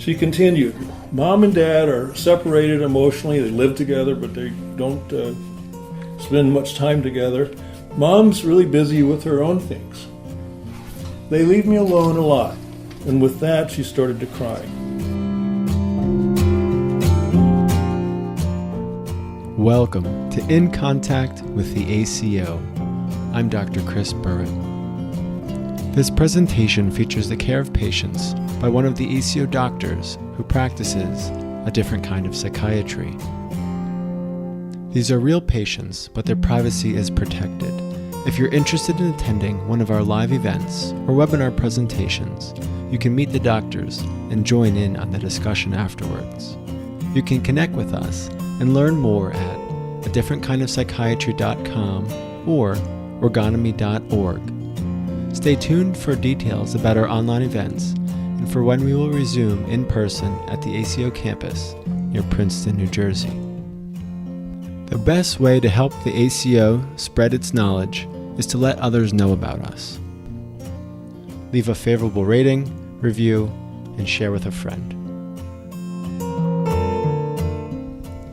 She continued, Mom and Dad are separated emotionally. They live together, but they don't spend much time together. Mom's really busy with her own things. They leave me alone a lot. And with that, she started to cry. Welcome to In Contact with the ACO. I'm Dr. Chris Burritt. This presentation features the care of patients by one of the ACO doctors who practices a different kind of psychiatry. These are real patients, but their privacy is protected. If you're interested in attending one of our live events or webinar presentations, you can meet the doctors and join in on the discussion afterwards. You can connect with us and learn more at adifferentkindofpsychiatry.com or orgonomy.org. Stay tuned for details about our online events and for when we will resume in person at the ACO campus near Princeton, New Jersey. The best way to help the ACO spread its knowledge is to let others know about us. Leave a favorable rating, review, and share with a friend.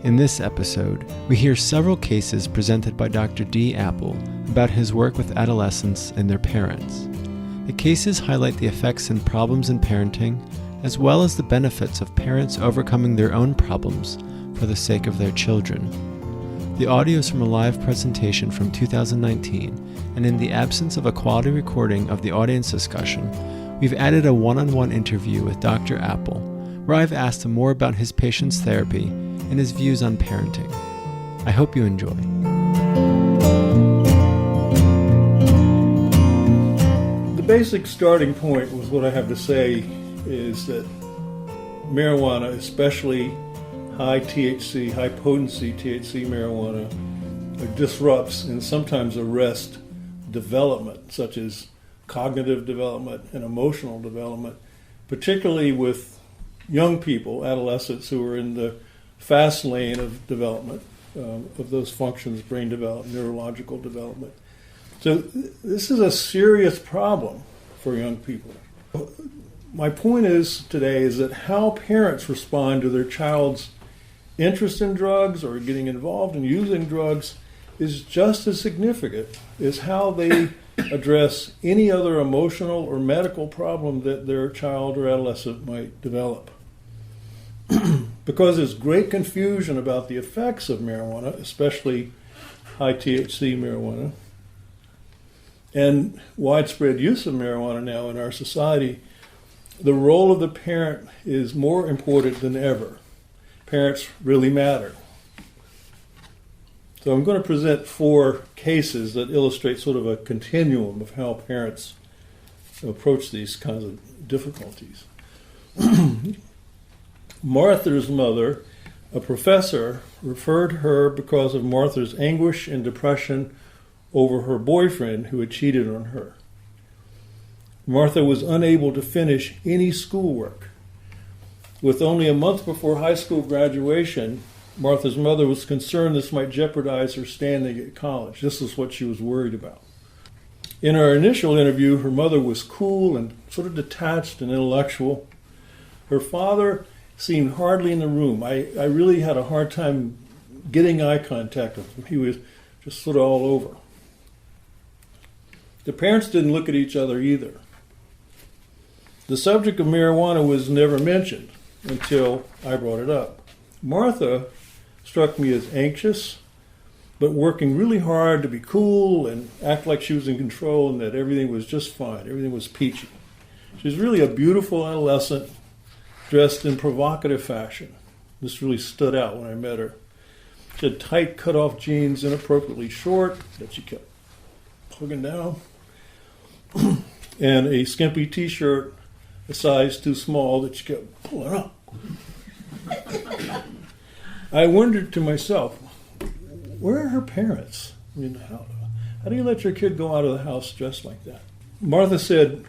In this episode, we hear several cases presented by Dr. D. Apple about his work with adolescents and their parents. The cases highlight the effects and problems in parenting, as well as the benefits of parents overcoming their own problems for the sake of their children. The audio is from a live presentation from 2019, and in the absence of a quality recording of the audience discussion, we've added a one-on-one interview with Dr. Apple, where I've asked him more about his patient's therapy and his views on parenting. I hope you enjoy. The basic starting point with what I have to say is that marijuana, especially high THC, high potency THC marijuana, disrupts and sometimes arrests development, such as cognitive development and emotional development, particularly with young people, adolescents who are in the fast lane of development, of those functions, brain development, neurological development. So this is a serious problem for young people. My point today is that how parents respond to their child's interest in drugs or getting involved in using drugs is just as significant as how they address any other emotional or medical problem that their child or adolescent might develop. Because there's great confusion about the effects of marijuana, especially high THC marijuana, and widespread use of marijuana now in our society, the role of the parent is more important than ever. Parents really matter. So I'm going to present 4 cases that illustrate sort of a continuum of how parents approach these kinds of difficulties. Martha's mother, a professor, referred her because of Martha's anguish and depression over her boyfriend who had cheated on her. Martha was unable to finish any schoolwork. With only a month before high school graduation, Martha's mother was concerned this might jeopardize her standing at college. This is what she was worried about. In our initial interview, her mother was cool and sort of detached and intellectual. Her father seemed hardly in the room. I really had a hard time getting eye contact with him. He was just sort of all over. The parents didn't look at each other either. The subject of marijuana was never mentioned until I brought it up. Martha struck me as anxious, but working really hard to be cool and act like she was in control and that everything was just fine. Everything was peachy. She was really a beautiful adolescent, dressed in provocative fashion. This really stood out when I met her. She had tight cut-off jeans, inappropriately short, that she kept plugging down, and a skimpy t-shirt, a size too small, that she kept pulling up. I wondered to myself, where are her parents? I mean, how do you let your kid go out of the house dressed like that? Martha said,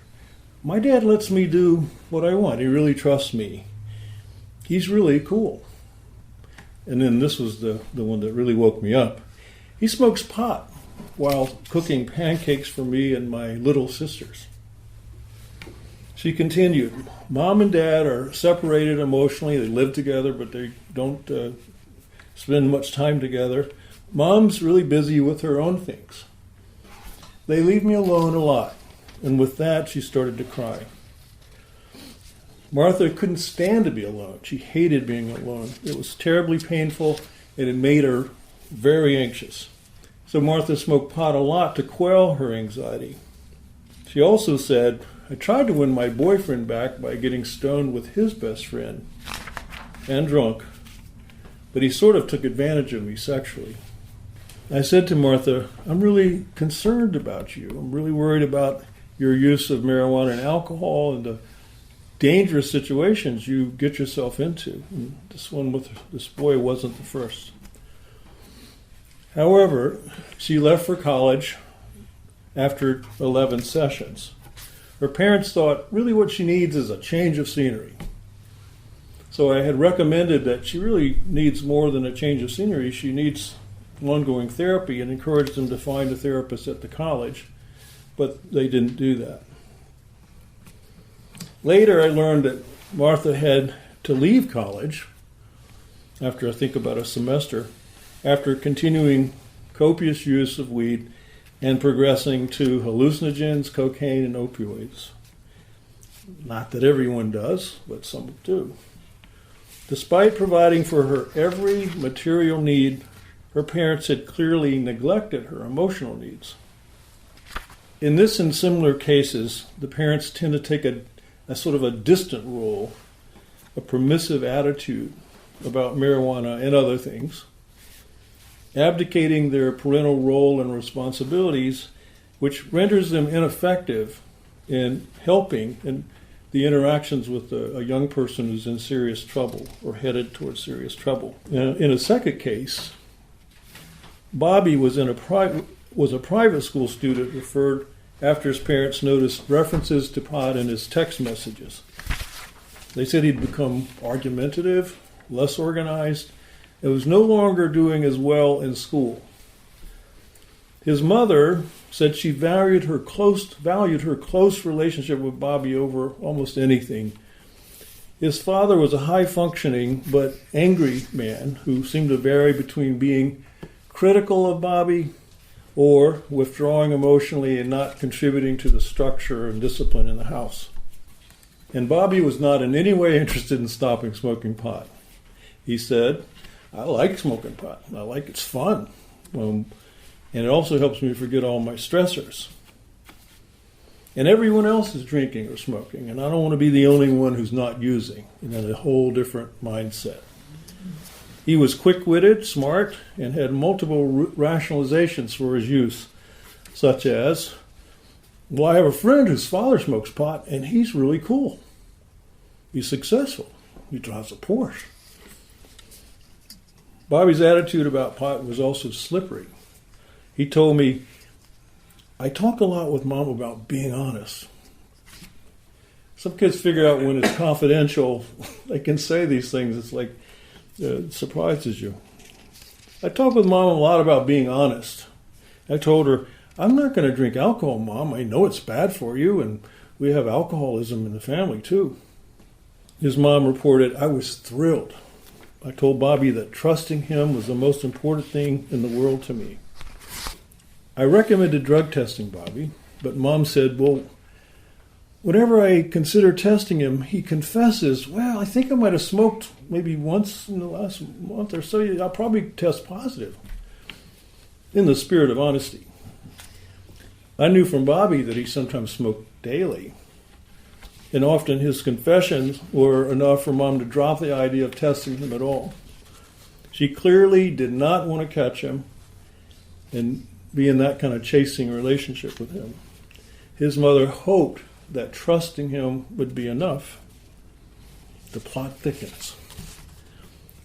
my dad lets me do what I want. He really trusts me. He's really cool. And then this was the one that really woke me up. He smokes pot while cooking pancakes for me and my little sisters. She continued, Mom and Dad are separated emotionally. They live together, but they don't spend much time together. Mom's really busy with her own things. They leave me alone a lot. And with that, she started to cry. Martha couldn't stand to be alone. She hated being alone. It was terribly painful, and it made her very anxious. So Martha smoked pot a lot to quell her anxiety. She also said, I tried to win my boyfriend back by getting stoned with his best friend and drunk, but he sort of took advantage of me sexually. I said to Martha, I'm really concerned about you. I'm really worried about your use of marijuana and alcohol and the dangerous situations you get yourself into. And this one with this boy wasn't the first. However, she left for college after 11 sessions. Her parents thought really what she needs is a change of scenery. So I had recommended that she really needs more than a change of scenery. She needs ongoing therapy and encouraged them to find a therapist at the college, but they didn't do that. Later I learned that Martha had to leave college after I think about a semester, after continuing copious use of weed and progressing to hallucinogens, cocaine, and opioids. Not that everyone does, but some do. Despite providing for her every material need, her parents had clearly neglected her emotional needs. In this and similar cases, the parents tend to take a sort of a distant role, a permissive attitude about marijuana and other things, abdicating their parental role and responsibilities, which renders them ineffective in helping in the interactions with a young person who's in serious trouble or headed towards serious trouble. In a second case, Bobby was a private school student referred after his parents noticed references to pot in his text messages. They said he'd become argumentative, less organized, and was no longer doing as well in school. His mother said she valued her close relationship with Bobby over almost anything. His father was a high-functioning but angry man who seemed to vary between being critical of Bobby or withdrawing emotionally and not contributing to the structure and discipline in the house. And Bobby was not in any way interested in stopping smoking pot. He said, I like smoking pot. I like it's fun. And it also helps me forget all my stressors. And everyone else is drinking or smoking, and I don't want to be the only one who's not using. A whole different mindset. He was quick-witted, smart, and had multiple rationalizations for his use, such as, well, I have a friend whose father smokes pot, and he's really cool. He's successful. He drives a Porsche. Bobby's attitude about pot was also slippery. He told me, I talk a lot with Mom about being honest. Some kids figure out when it's confidential, they can say these things. It's like, it surprises you. I talk with Mom a lot about being honest. I told her, I'm not going to drink alcohol, Mom. I know it's bad for you, and we have alcoholism in the family, too. His mom reported, I was thrilled. I told Bobby that trusting him was the most important thing in the world to me. I recommended drug testing Bobby, but Mom said, well, whenever I consider testing him, he confesses, well, I think I might have smoked maybe once in the last month or so. I'll probably test positive. In the spirit of honesty. I knew from Bobby that he sometimes smoked daily. And often his confessions were enough for Mom to drop the idea of testing him at all. She clearly did not want to catch him and be in that kind of chasing relationship with him. His mother hoped that trusting him would be enough. The plot thickens.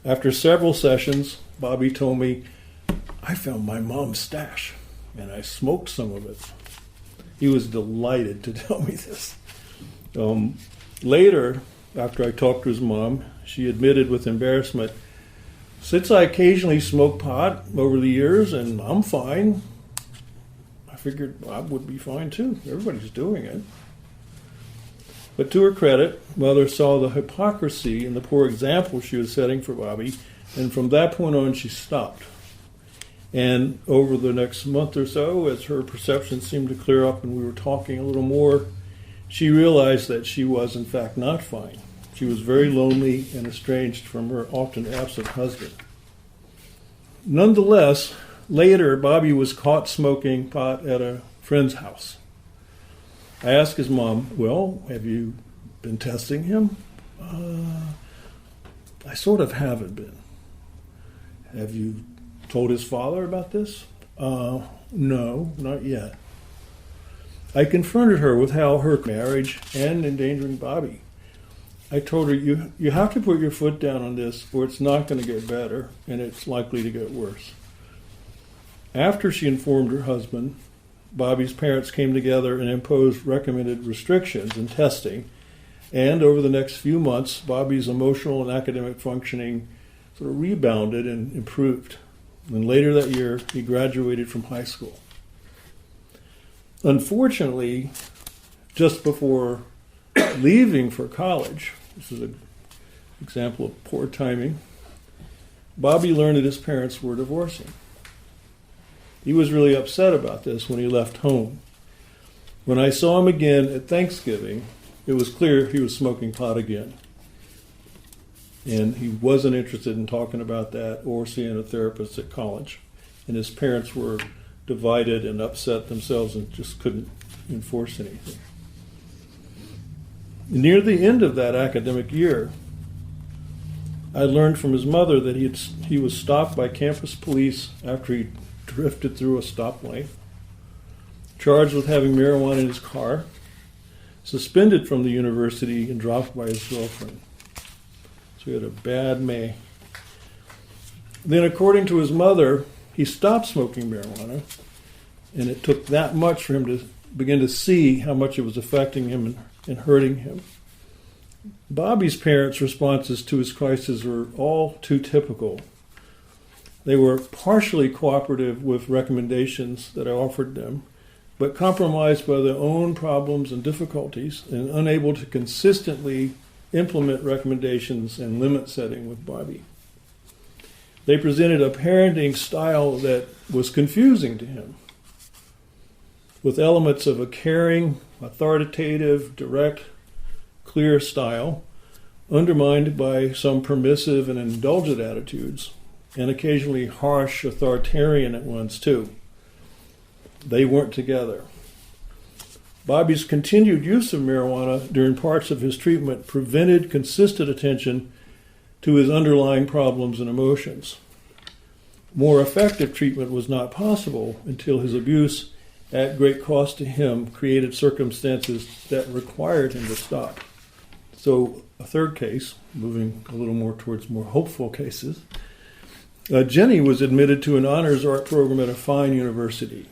After several sessions, Bobby told me, I found my mom's stash, and I smoked some of it. He was delighted to tell me this. Later, after I talked to his mom, she admitted with embarrassment, since I occasionally smoke pot over the years and I'm fine, I figured I would be fine too. Everybody's doing it. But to her credit, Mother saw the hypocrisy and the poor example she was setting for Bobby, and from that point on she stopped. And over the next month or so, as her perception seemed to clear up and we were talking a little more, she realized that she was in fact not fine. She was very lonely and estranged from her often absent husband. Nonetheless, later Bobby was caught smoking pot at a friend's house. I asked his mom, well, have you been testing him? I sort of haven't been. Have you told his father about this? No, not yet. I confronted her with how her marriage and endangering Bobby. I told her, you have to put your foot down on this or it's not going to get better and it's likely to get worse. After she informed her husband, Bobby's parents came together and imposed recommended restrictions in testing. And over the next few months, Bobby's emotional and academic functioning sort of rebounded and improved. And later that year, he graduated from high school. Unfortunately, just before leaving for college, this is an example of poor timing, Bobby learned that his parents were divorcing. He was really upset about this when he left home. When I saw him again at Thanksgiving, it was clear he was smoking pot again. And he wasn't interested in talking about that or seeing a therapist at college. And his parents were divided and upset themselves and just couldn't enforce anything. Near the end of that academic year, I learned from his mother that he was stopped by campus police after he drifted through a stoplight, charged with having marijuana in his car, suspended from the university, and dropped by his girlfriend. So he had a bad May. Then, according to his mother, he stopped smoking marijuana, and it took that much for him to begin to see how much it was affecting him and hurting him. Bobby's parents' responses to his crisis were all too typical. They were partially cooperative with recommendations that I offered them, but compromised by their own problems and difficulties and unable to consistently implement recommendations and limit setting with Bobby. They presented a parenting style that was confusing to him, with elements of a caring, authoritative, direct, clear style, undermined by some permissive and indulgent attitudes, and occasionally harsh, authoritarian ones too. They weren't together. Bobby's continued use of marijuana during parts of his treatment prevented consistent attention to his underlying problems and emotions. More effective treatment was not possible until his abuse, at great cost to him, created circumstances that required him to stop. So a third case, moving a little more towards more hopeful cases, Jenny was admitted to an honors art program at a fine university.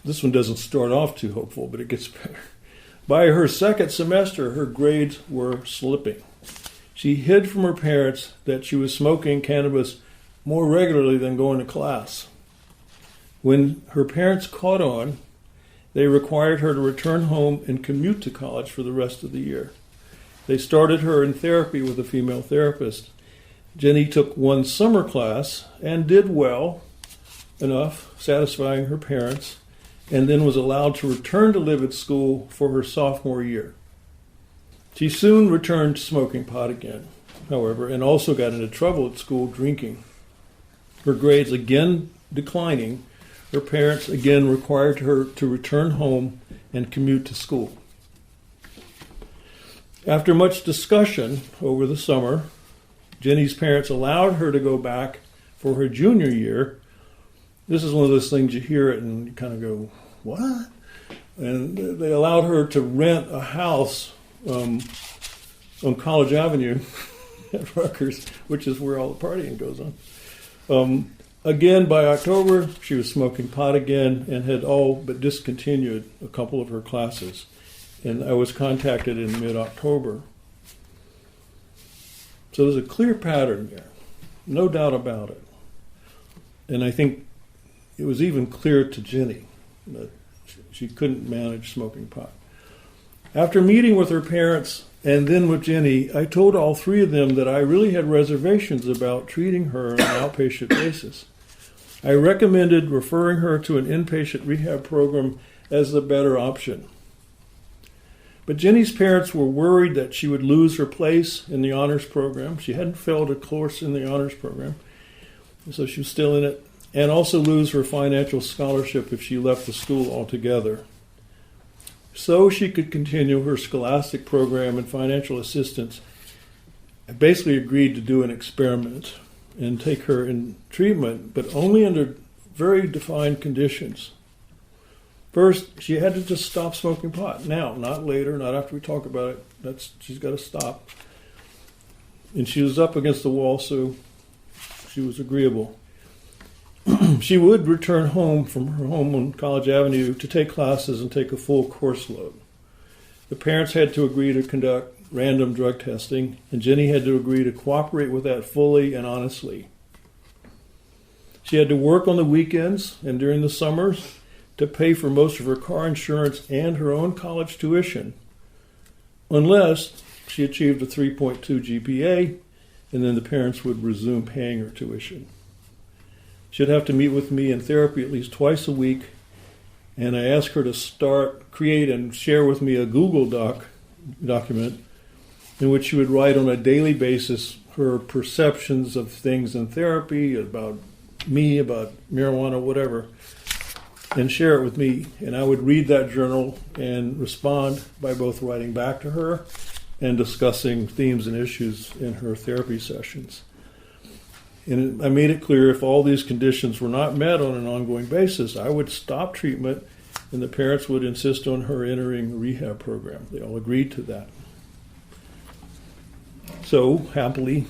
This one doesn't start off too hopeful, but it gets better. By her second semester, her grades were slipping. She hid from her parents that she was smoking cannabis more regularly than going to class. When her parents caught on, they required her to return home and commute to college for the rest of the year. They started her in therapy with a female therapist. Jenny took one summer class and did well enough, satisfying her parents, and then was allowed to return to live at school for her sophomore year. She soon returned to smoking pot again, however, and also got into trouble at school drinking. Her grades again declining, her parents again required her to return home and commute to school. After much discussion over the summer, Jenny's parents allowed her to go back for her junior year. This is one of those things you hear it and you kind of go, what? And they allowed her to rent a house on College Avenue at Rutgers, which is where all the partying goes on. Again, by October, she was smoking pot again and had all but discontinued a couple of her classes. And I was contacted in mid-October. So there's a clear pattern there, no doubt about it. And I think it was even clear to Jenny that she couldn't manage smoking pot. After meeting with her parents and then with Jenny, I told all three of them that I really had reservations about treating her on an outpatient basis. I recommended referring her to an inpatient rehab program as the better option. But Jenny's parents were worried that she would lose her place in the honors program. She hadn't failed a course in the honors program, so she was still in it, and also lose her financial scholarship if she left the school altogether. So she could continue her scholastic program and financial assistance. I basically agreed to do an experiment and take her in treatment, but only under very defined conditions. First, she had to just stop smoking pot. Now, not later, not after we talk about it. She's got to stop. And she was up against the wall, so she was agreeable. She would return home from her home on College Avenue to take classes and take a full course load. The parents had to agree to conduct random drug testing, and Jenny had to agree to cooperate with that fully and honestly. She had to work on the weekends and during the summers to pay for most of her car insurance and her own college tuition, unless she achieved a 3.2 GPA, and then the parents would resume paying her tuition. She'd have to meet with me in therapy at least twice a week, and I asked her to create and share with me a Google document in which she would write on a daily basis her perceptions of things in therapy, about me, about marijuana, whatever, and share it with me. And I would read that journal and respond by both writing back to her and discussing themes and issues in her therapy sessions. And I made it clear if all these conditions were not met on an ongoing basis, I would stop treatment and the parents would insist on her entering a rehab program. They all agreed to that. So, happily,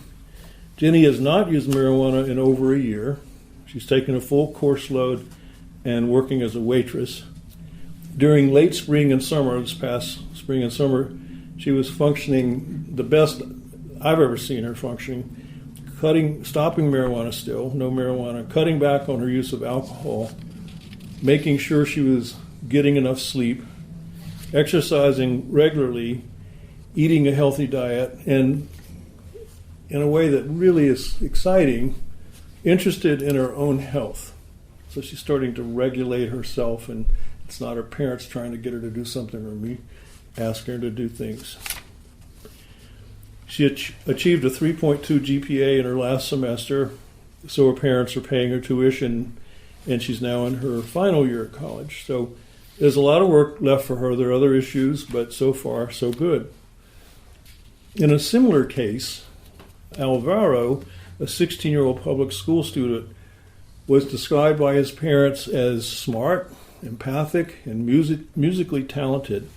Jenny has not used marijuana in over a year. She's taken a full course load and working as a waitress. During late spring and summer, this past spring and summer, she was functioning the best I've ever seen her functioning. Stopping marijuana still, no marijuana, cutting back on her use of alcohol, making sure she was getting enough sleep, exercising regularly, eating a healthy diet, and in a way that really is exciting, interested in her own health. So she's starting to regulate herself, and it's not her parents trying to get her to do something or me asking her to do things. She achieved a 3.2 GPA in her last semester, so her parents are paying her tuition, and she's now in her final year at college. So there's a lot of work left for her. There are other issues, but so far, so good. In a similar case, Alvaro, a 16-year-old public school student, was described by his parents as smart, empathic, and musically talented.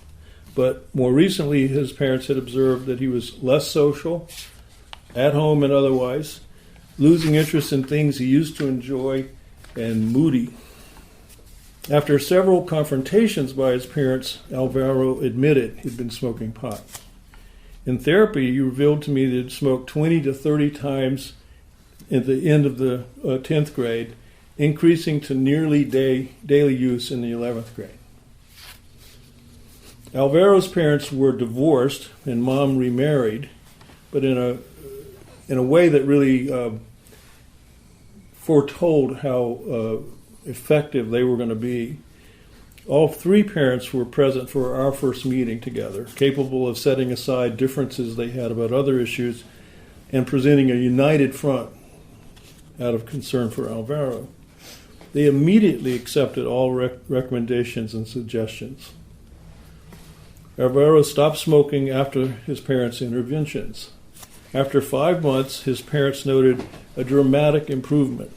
But more recently, his parents had observed that he was less social, at home and otherwise, losing interest in things he used to enjoy, and moody. After several confrontations by his parents, Alvaro admitted he'd been smoking pot. In therapy, he revealed to me that he'd smoked 20 to 30 times at the end of the 10th grade, increasing to nearly daily use in the 11th grade. Alvaro's parents were divorced and mom remarried, but in a way that really foretold how effective they were going to be. All three parents were present for our first meeting together, capable of setting aside differences they had about other issues and presenting a united front out of concern for Alvaro. They immediately accepted all recommendations and suggestions. Alvaro stopped smoking after his parents' interventions. After 5 months, his parents noted a dramatic improvement.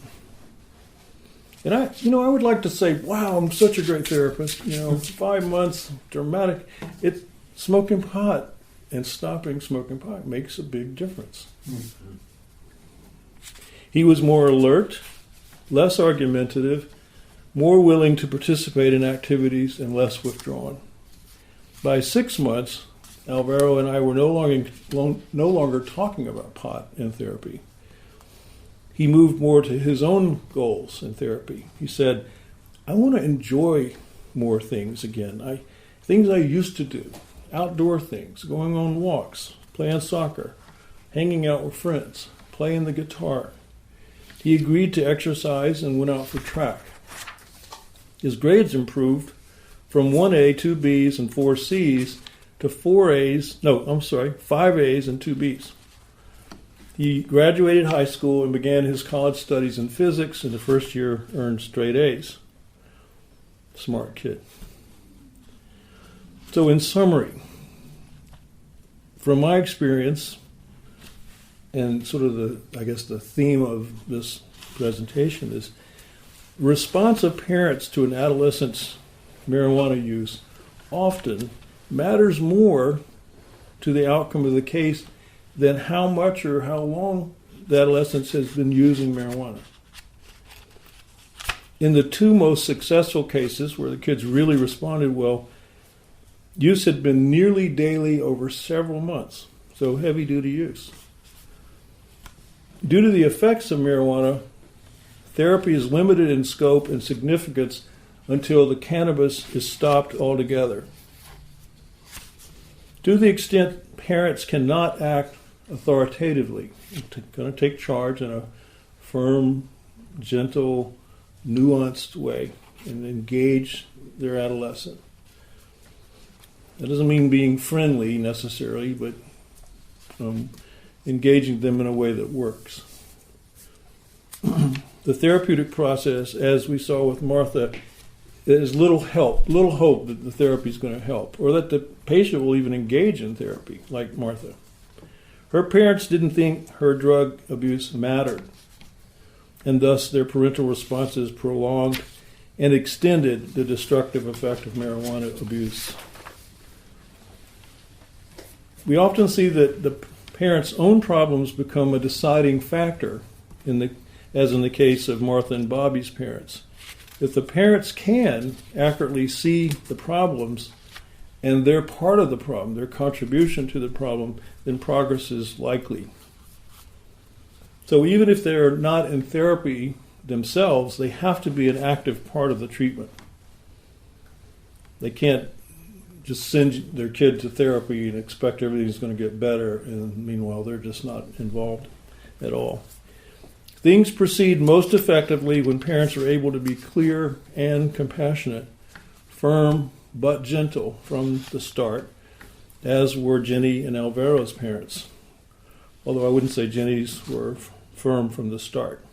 And I would like to say, wow, I'm such a great therapist. 5 months, dramatic. It's smoking pot and stopping smoking pot makes a big difference. Mm-hmm. He was more alert, less argumentative, more willing to participate in activities, and less withdrawn. By 6 months, Alvaro and I were no longer talking about pot in therapy. He moved more to his own goals in therapy. He said, I want to enjoy more things again. Things I used to do. outdoor things, going on walks, playing soccer, hanging out with friends, playing the guitar. He agreed to exercise and went out for track. His grades improved from 1A, 2 Bs, and 4 Cs to 5 A's and 2 Bs. He graduated high school and began his college studies in physics, and the first year earned straight A's. Smart kid. So in summary, from my experience, and sort of the theme of this presentation is response of parents to an adolescent's marijuana use often matters more to the outcome of the case than how much or how long the adolescent has been using marijuana. In the two most successful cases where the kids really responded well, use had been nearly daily over several months, so heavy-duty use. Due to the effects of marijuana, therapy is limited in scope and significance until the cannabis is stopped altogether. To the extent parents cannot act authoritatively, going to take charge in a firm, gentle, nuanced way and engage their adolescent. That doesn't mean being friendly necessarily, but engaging them in a way that works. The therapeutic process, as we saw with Martha, is little hope that the therapy is going to help, or that the patient will even engage in therapy, like Martha. Her parents didn't think her drug abuse mattered, and thus their parental responses prolonged and extended the destructive effect of marijuana abuse. We often see that the parents' own problems become a deciding factor, as in the case of Martha and Bobby's parents. If the parents can accurately see the problems and they're part of the problem, their contribution to the problem, then progress is likely. So even if they're not in therapy themselves, they have to be an active part of the treatment. They can't just send their kid to therapy and expect everything's going to get better, and meanwhile they're just not involved at all. Things proceed most effectively when parents are able to be clear and compassionate, firm but gentle from the start, as were Jenny and Alvaro's parents, although I wouldn't say Jenny's were firm from the start.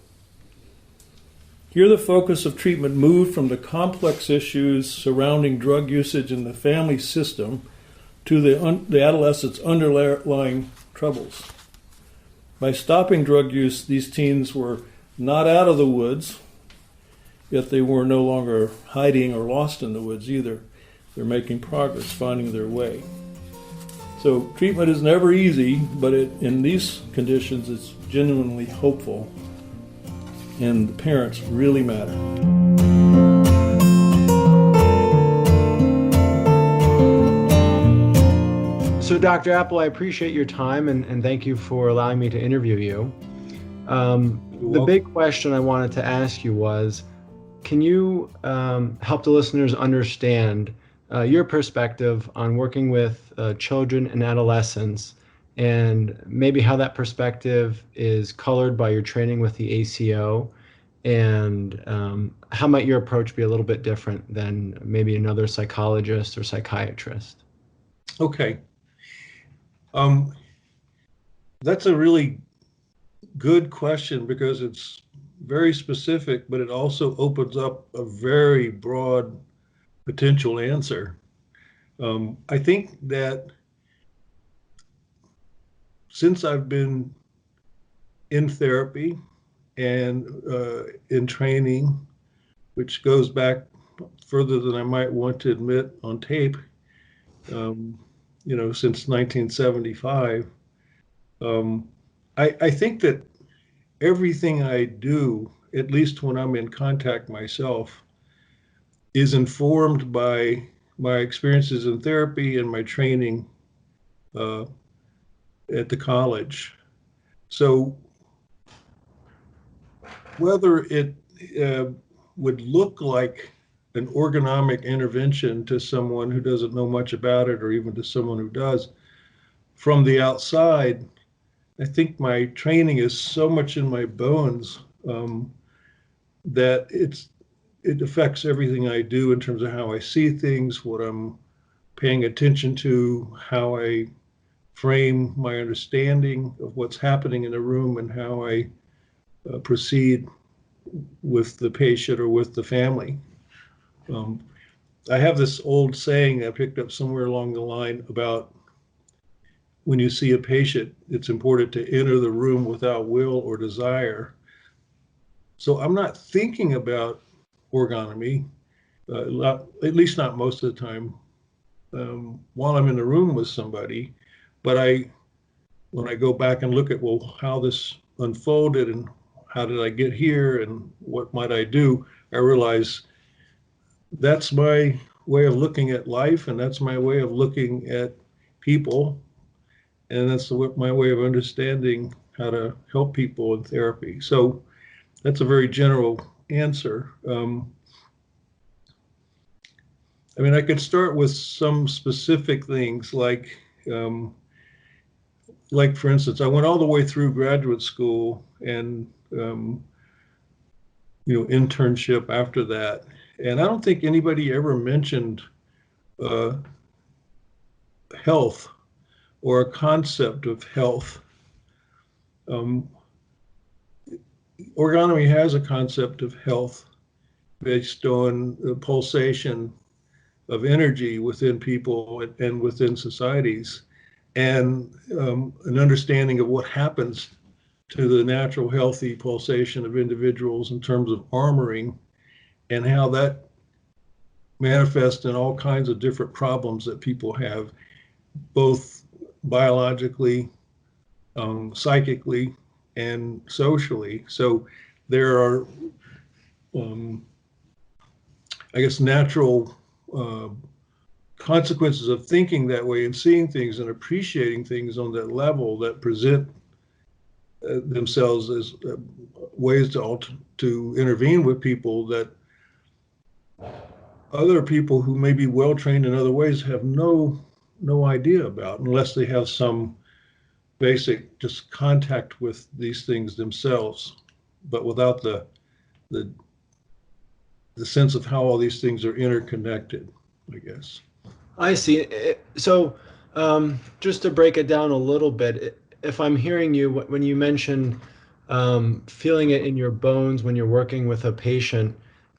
Here the focus of treatment moved from the complex issues surrounding drug usage in the family system to the adolescent's underlying troubles. By stopping drug use, these teens were not out of the woods, yet they were no longer hiding or lost in the woods either. They're making progress, finding their way. So treatment is never easy, but in these conditions it's genuinely hopeful, and the parents really matter. So, Dr. Apple, I appreciate your time and thank you for allowing me to interview you. The big question I wanted to ask you was, can you help the listeners understand your perspective on working with children and adolescents, and maybe how that perspective is colored by your training with the ACO, and how might your approach be a little bit different than maybe another psychologist or psychiatrist? Okay. That's a really good question because it's very specific, but it also opens up a very broad potential answer. I think that since I've been in therapy and in training, which goes back further than I might want to admit on tape, since 1975, I think that everything I do, at least when I'm in contact myself, is informed by my experiences in therapy and my training at the college. So whether it would look like an ergonomic intervention to someone who doesn't know much about it, or even to someone who does. From the outside, I think my training is so much in my bones that it affects everything I do in terms of how I see things, what I'm paying attention to, how I frame my understanding of what's happening in the room, and how I proceed with the patient or with the family. Um, I have this old saying I picked up somewhere along the line about when you see a patient, it's important to enter the room without will or desire. So I'm not thinking about ergonomy, at least not most of the time, while I'm in the room with somebody. But when I go back and look at, well, how this unfolded and how did I get here and what might I do, I realize that's my way of looking at life, and that's my way of looking at people, and that's my way of understanding how to help people in therapy. So that's a very general answer. I mean, I could start with some specific things like for instance, I went all the way through graduate school and internship after that, and I don't think anybody ever mentioned uh, health or a concept of health. Um, Orgonomy has a concept of health based on the pulsation of energy within people and within societies, and an understanding of what happens to the natural healthy pulsation of individuals in terms of armoring, and how that manifests in all kinds of different problems that people have, both biologically, psychically, and socially. So there are, I guess, natural consequences of thinking that way and seeing things and appreciating things on that level that present themselves as ways to intervene with people that other people who may be well trained in other ways have no idea about, unless they have some basic just contact with these things themselves, but without the sense of how all these things are interconnected, I guess. I see. So, just to break it down a little bit, if I'm hearing you, when you mention feeling it in your bones when you're working with a patient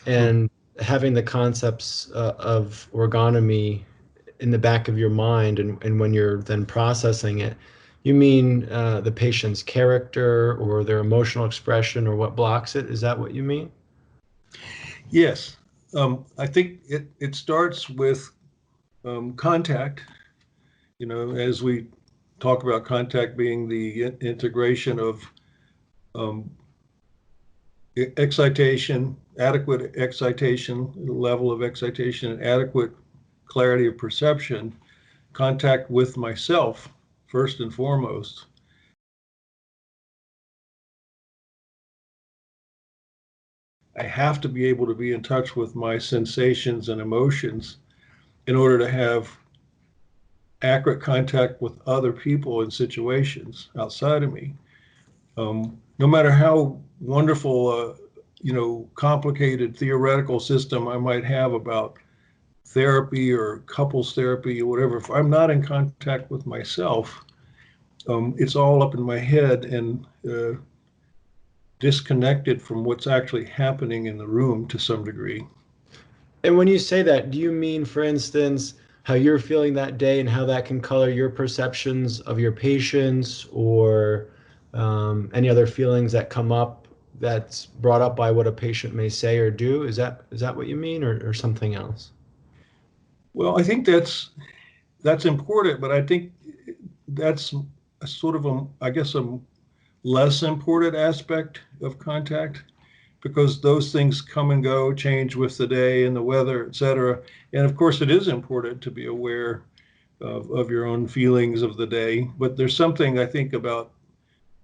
and having the concepts of ergonomy in the back of your mind, and when you're then processing it, you mean the patient's character or their emotional expression or what blocks it? Is that what you mean? Yes. I think it starts with contact, as we talk about contact being the integration of excitation, adequate excitation, level of excitation, and adequate clarity of perception, contact with myself, first and foremost. I have to be able to be in touch with my sensations and emotions in order to have accurate contact with other people in situations outside of me. No matter how wonderful, complicated theoretical system I might have about therapy or couples therapy or whatever, if I'm not in contact with myself, it's all up in my head and disconnected from what's actually happening in the room to some degree. And when you say that, do you mean, for instance, how you're feeling that day and how that can color your perceptions of your patients, or any other feelings that come up that's brought up by what a patient may say or do? Is that what you mean, or something else? Well, I think that's important, but I think that's a sort of I guess a less important aspect of contact, because those things come and go, change with the day and the weather, et cetera. And of course, it is important to be aware of your own feelings of the day. But there's something I think about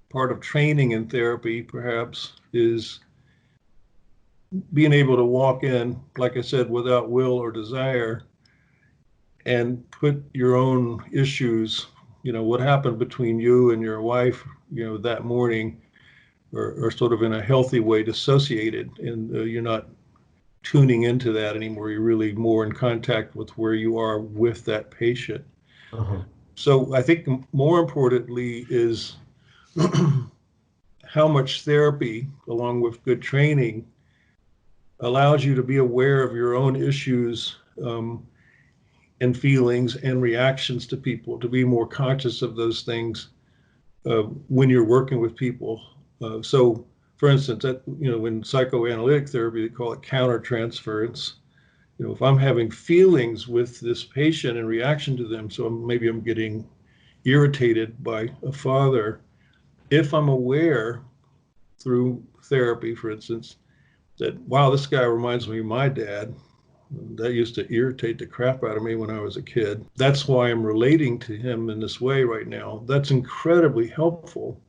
part of training in therapy, perhaps, is being able to walk in, like I said, without will or desire, and put your own issues, what happened between you and your wife, that morning, or sort of in a healthy way dissociated, and you're not tuning into that anymore. You're really more in contact with where you are with that patient. Uh-huh. So I think more importantly is how much therapy, along with good training, allows you to be aware of your own issues, and feelings and reactions to people, to be more conscious of those things when you're working with people. So, for instance, in psychoanalytic therapy, they call it countertransference. If I'm having feelings with this patient in reaction to them, so maybe I'm getting irritated by a father, if I'm aware through therapy, for instance, that, wow, this guy reminds me of my dad. That used to irritate the crap out of me when I was a kid. That's why I'm relating to him in this way right now. That's incredibly helpful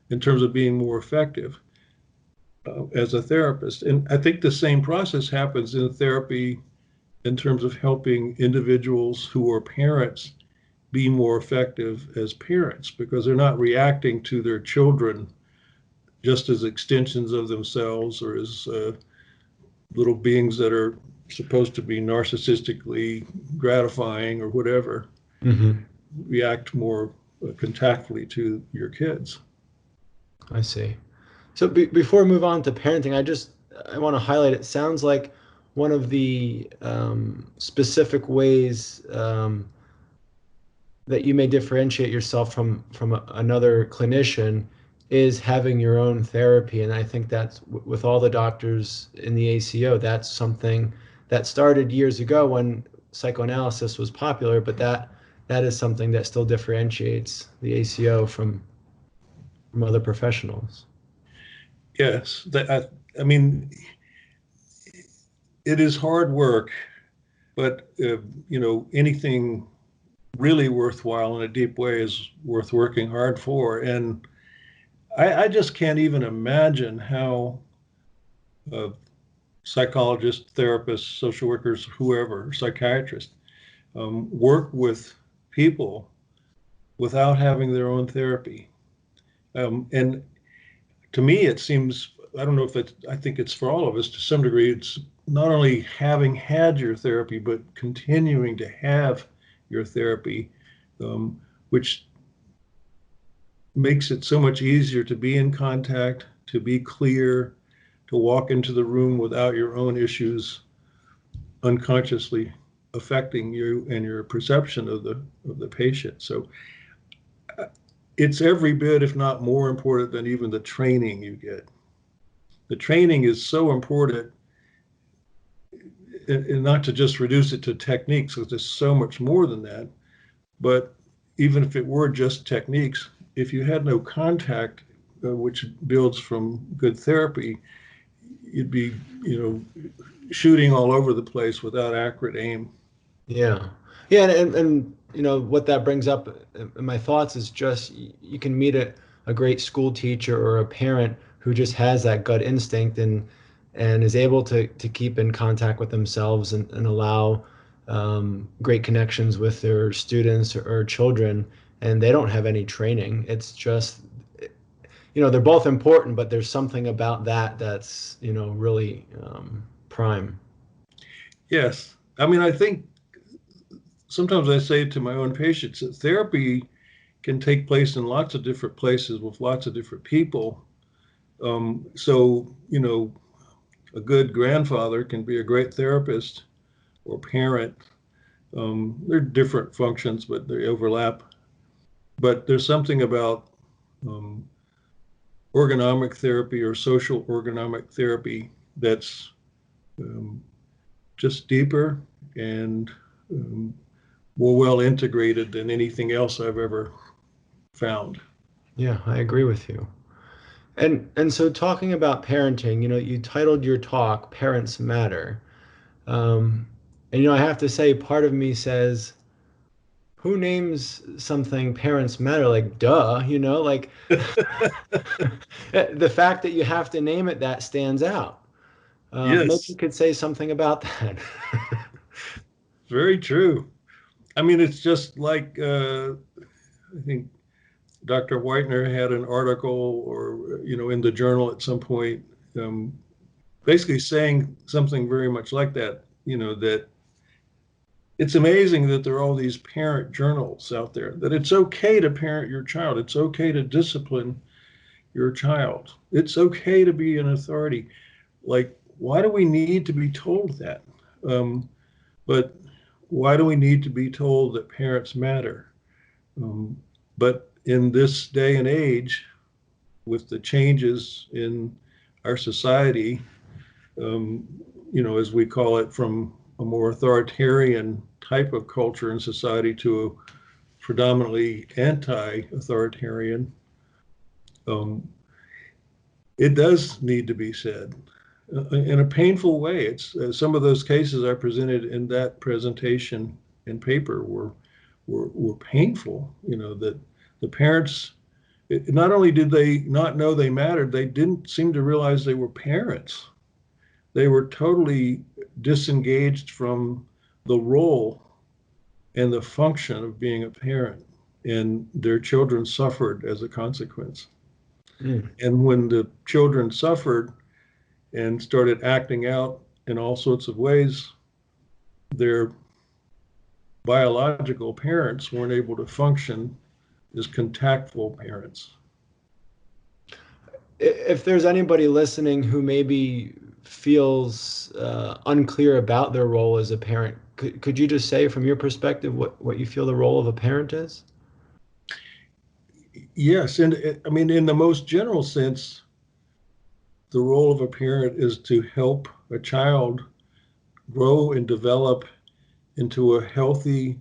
in terms of being more effective as a therapist. And I think the same process happens in therapy in terms of helping individuals who are parents be more effective as parents, because they're not reacting to their children just as extensions of themselves, or as little beings that are supposed to be narcissistically gratifying or whatever. Mm-hmm. React more contactfully to your kids. I see. So before we move on to parenting, I want to highlight, it sounds like one of the specific ways that you may differentiate yourself from another clinician is having your own therapy. And I think that's with all the doctors in the ACO, that's something that started years ago when psychoanalysis was popular, but that is something that still differentiates the ACO from other professionals. Yes, I mean, it is hard work, but anything really worthwhile in a deep way is worth working hard for. And I just can't even imagine how psychologists, therapists, social workers, whoever, psychiatrists, work with people without having their own therapy. And to me, it seems, I don't know if it's, I think it's for all of us to some degree, it's not only having had your therapy, but continuing to have your therapy, which makes it so much easier to be in contact, to be clear, to walk into the room without your own issues unconsciously affecting you and your perception of the patient. So it's every bit, if not more important than even the training you get. The training is so important, and not to just reduce it to techniques, because there's so much more than that. But even if it were just techniques, if you had no contact, which builds from good therapy, you'd be, shooting all over the place without accurate aim. Yeah. Yeah. And what that brings up in my thoughts is just you can meet a great school teacher or a parent who just has that gut instinct and is able to keep in contact with themselves and allow great connections with their students or children, and they don't have any training. It's just, they're both important, but there's something about that's, really prime. Yes. I mean, I think sometimes I say to my own patients that therapy can take place in lots of different places with lots of different people. So, a good grandfather can be a great therapist or parent. They're different functions, but they overlap. But there's something about um, ergonomic therapy or social ergonomic therapy that's um, just deeper and more well integrated than anything else I've ever found. Yeah, I agree with you. And so talking about parenting, you titled your talk "Parents Matter," um, and I have to say, part of me says, who names something "Parents Matter"? Like, duh, like the fact that you have to name it, that stands out. Maybe Yes, you could say something about that. very true. I mean, it's just like I think Dr. Whitener had an article, or in the journal at some point, um, basically saying something very much like that. That it's amazing that there are all these parent journals out there. That it's okay to parent your child. It's okay to discipline your child. It's okay to be an authority. Like, why do we need to be told that? But why do we need to be told that parents matter? But in this day and age, with the changes in our society, um, as we call it, from a more authoritarian type of culture and society to a predominantly anti-authoritarian, um, it does need to be said in a painful way. It's some of those cases I presented in that presentation and paper were painful. That the parents, not only did they not know they mattered, they didn't seem to realize they were parents. They were totally disengaged from the role and the function of being a parent, and their children suffered as a consequence. Mm. And when the children suffered and started acting out in all sorts of ways, their biological parents weren't able to function as contactful parents. If there's anybody listening who maybe feels unclear about their role as a parent, could you just say from your perspective what you feel the role of a parent is? Yes, and I mean, in the most general sense, the role of a parent is to help a child grow and develop into a healthy,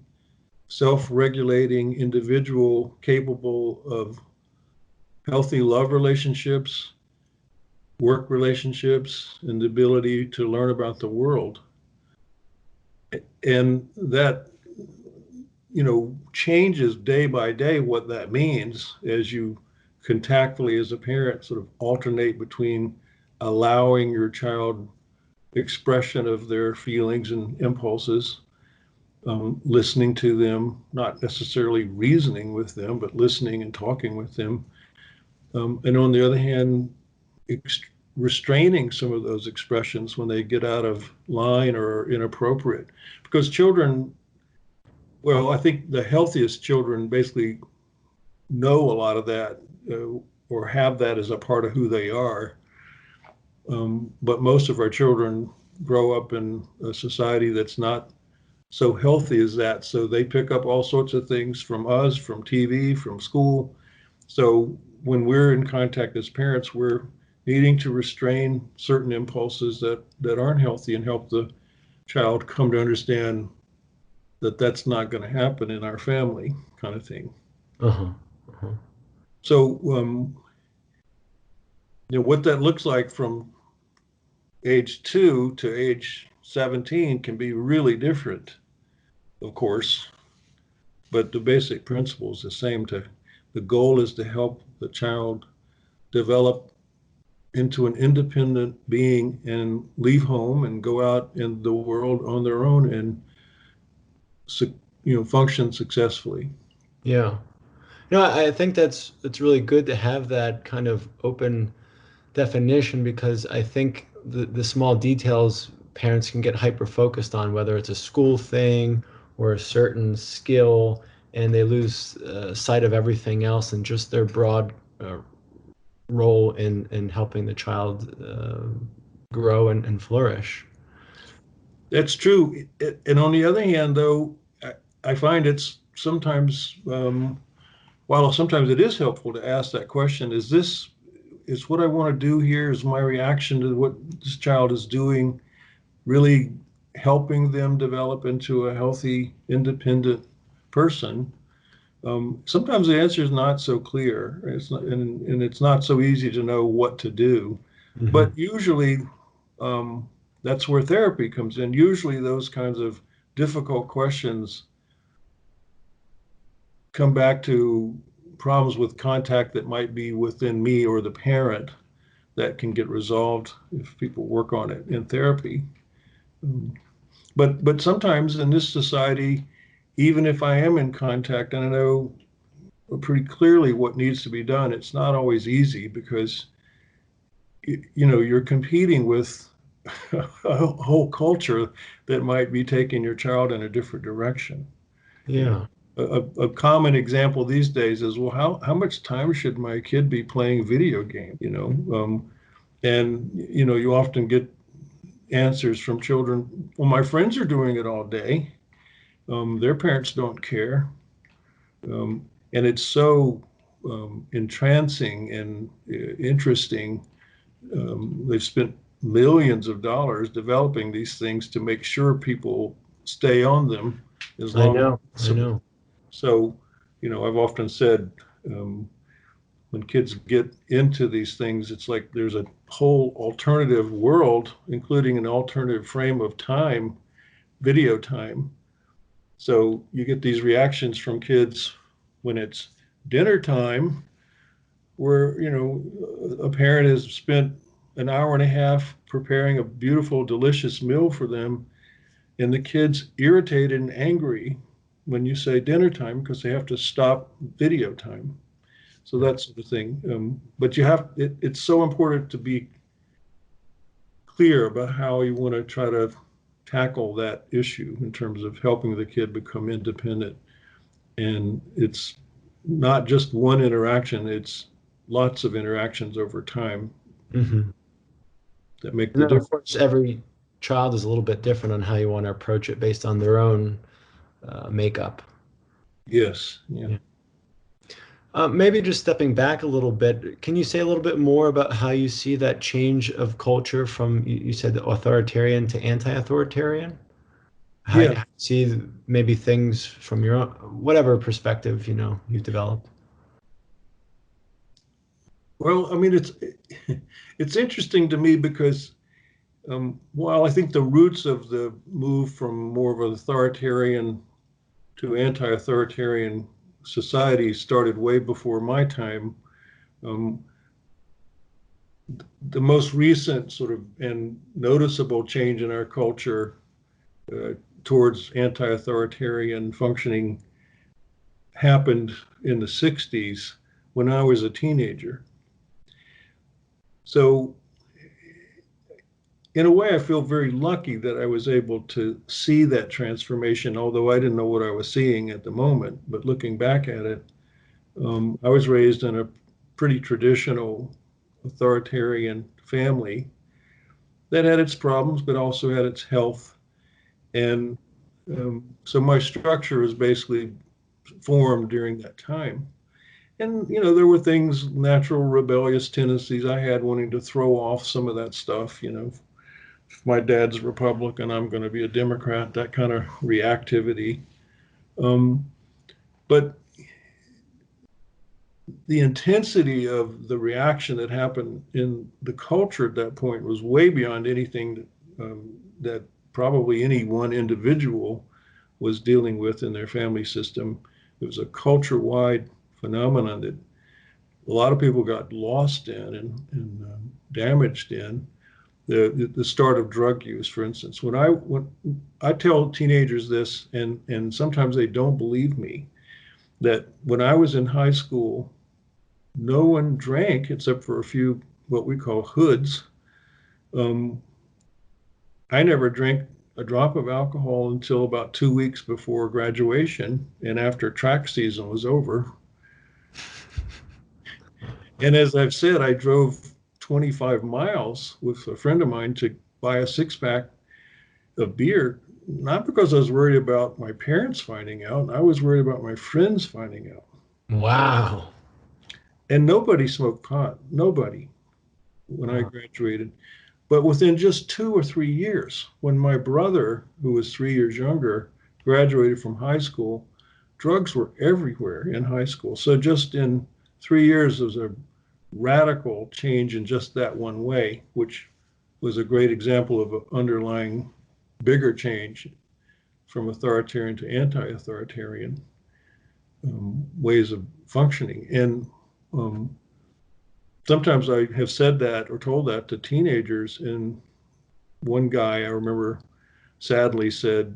self-regulating individual capable of healthy love relationships, work relationships, and the ability to learn about the world. And that, changes day by day what that means as you can tactfully, as a parent, sort of alternate between allowing your child expression of their feelings and impulses, listening to them, not necessarily reasoning with them, but listening and talking with them. And on the other hand, restraining some of those expressions when they get out of line or are inappropriate. Because children, well, I think the healthiest children basically know a lot of that, or have that as a part of who they are. But most of our children grow up in a society that's not so healthy as that. So they pick up all sorts of things from us, from TV, from school. So when we're in contact as parents, we're needing to restrain certain impulses that aren't healthy and help the child come to understand that that's not going to happen in our family, kind of thing. Uh-huh. Uh-huh. So, what that looks like from age 2 to age 17 can be really different, of course, but the basic principle is the same. The goal is to help the child develop into an independent being and leave home and go out in the world on their own and function successfully. Yeah. I think it's really good to have that kind of open definition, because I think the small details parents can get hyper focused on, whether it's a school thing or a certain skill, and they lose sight of everything else and just their broad role in helping the child grow and flourish. That's true. And on the other hand, though, I find it's sometimes, while sometimes it is helpful to ask that question, is what I want to do here, is my reaction to what this child is doing really helping them develop into a healthy, independent person? Sometimes the answer is not so clear. It's not, and it's not so easy to know what to do. Mm-hmm. But usually, um, that's where therapy comes in. Usually, those kinds of difficult questions come back to problems with contact that might be within me or the parent that can get resolved if people work on it in therapy. Um, but sometimes in this society, even if I am in contact and I know pretty clearly what needs to be done, it's not always easy because you're competing with a whole culture that might be taking your child in a different direction. Yeah. A common example these days is, well, how much time should my kid be playing video game? And you often get answers from children. Well, my friends are doing it all day. Their parents don't care, and it's so entrancing and interesting. They've spent millions of dollars developing these things to make sure people stay on them as I long as know. I possible. know. So, I've often said, when kids get into these things, it's like there's a whole alternative world, including an alternative frame of time, video time. So you get these reactions from kids when it's dinner time, where, a parent has spent an hour and a half preparing a beautiful, delicious meal for them, and the kid's irritated and angry when you say dinner time because they have to stop video time. So that sort of thing. But it's so important to be clear about how you want to try to tackle that issue in terms of helping the kid become independent. And it's not just one interaction, it's lots of interactions over time Hmm. that make And the then, of difference. course, every child is a little bit different on how you want to approach it based on their own makeup. Yes. Yeah. Yeah. Maybe just stepping back a little bit, can you say a little bit more about how you see that change of culture from, you said, authoritarian to anti-authoritarian? How Yeah. you see maybe things from your own, whatever perspective, you've developed? Well, I mean, it's interesting to me because while I think the roots of the move from more of an authoritarian to anti-authoritarian society started way before my time, um, the most recent sort of and noticeable change in our culture uh, towards anti-authoritarian functioning happened in the 60s when I was a teenager. So in a way, I feel very lucky that I was able to see that transformation, although I didn't know what I was seeing at the moment. But looking back at it, I was raised in a pretty traditional authoritarian family that had its problems, but also had its health. And so my structure was basically formed during that time. And, there were things, natural rebellious tendencies I had wanting to throw off some of that stuff. If my dad's a Republican, I'm going to be a Democrat, that kind of reactivity. Um, but the intensity of the reaction that happened in the culture at that point was way beyond anything that probably any one individual was dealing with in their family system. It was a culture-wide phenomenon that a lot of people got lost in and damaged in. The start of drug use, for instance. When I tell teenagers this, and sometimes they don't believe me, that when I was in high school, no one drank except for a few what we call hoods. Um, I never drank a drop of alcohol until about 2 weeks before graduation and after track season was over. And as I've said, I drove 25 miles with a friend of mine to buy a six pack of beer, not because I was worried about my parents finding out. I was worried about my friends finding out. Wow. And nobody smoked pot, nobody, when I Wow. graduated. But within just 2 or 3 years, when my brother, who was 3 years younger, graduated from high school, drugs were everywhere in high school. So just in 3 years, there was a radical change in just that one way, which was a great example of an underlying bigger change from authoritarian to anti-authoritarian ways of functioning. And um, sometimes I have said that or told that to teenagers, and one guy I remember sadly said,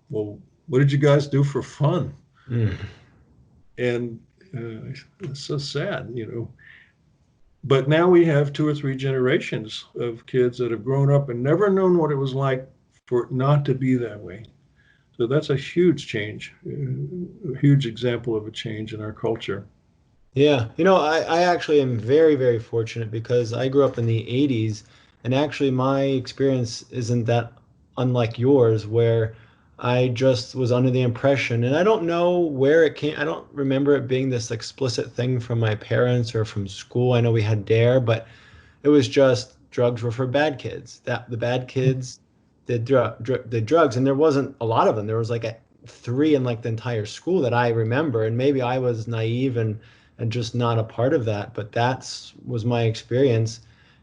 "Well, what did you guys do for fun?" Mm. And it's so sad, you know. But now we have two or three generations of kids that have grown up and never known what it was like for it not to be that way. So that's a huge change, a huge example of a change in our culture. Yeah, I actually am very, very fortunate because I grew up in the 80s, and actually my experience isn't that unlike yours, where I just was under the impression, and I don't know where it came, I don't remember it being this explicit thing from my parents or from school. I know we had DARE, but it was just drugs were for bad kids. That the bad kids did drugs, and there wasn't a lot of them. There was like three in like the entire school that I remember, and maybe I was naive and just not a part of that. But that's was my experience.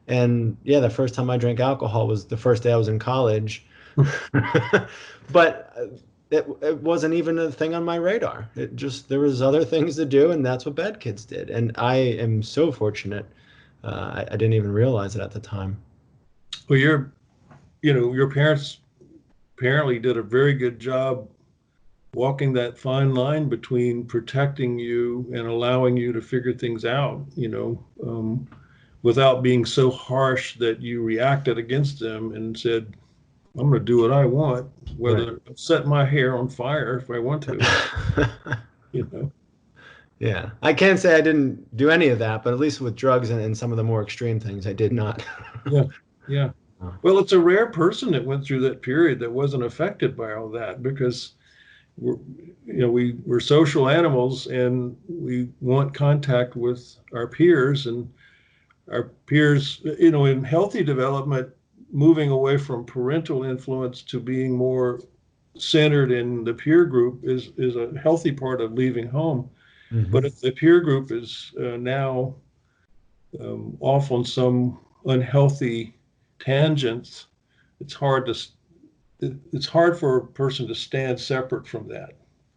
And yeah, the first time I drank alcohol was the first day I was in college. But it wasn't even a thing on my radar. It just there was other things to do, and that's what bad kids did. And I am so fortunate I didn't even realize it at the time. Well, your parents apparently did a very good job walking that fine line between protecting you and allowing you to figure things out, without being so harsh that you reacted against them and said, I'm going to do what I want, Right. whether set my hair on fire if I want to, you know. Yeah. I can't say I didn't do any of that, but at least with drugs and some of the more extreme things, I did not. Yeah, yeah. Well, it's a rare person that went through that period that wasn't affected by all that because we're, we're social animals and we want contact with our peers, and our peers, in healthy development, moving away from parental influence to being more centered in the peer group is a healthy part of leaving home. Hmm. But if the peer group is now off on some unhealthy tangents, it's hard to it's hard for a person to stand separate from that,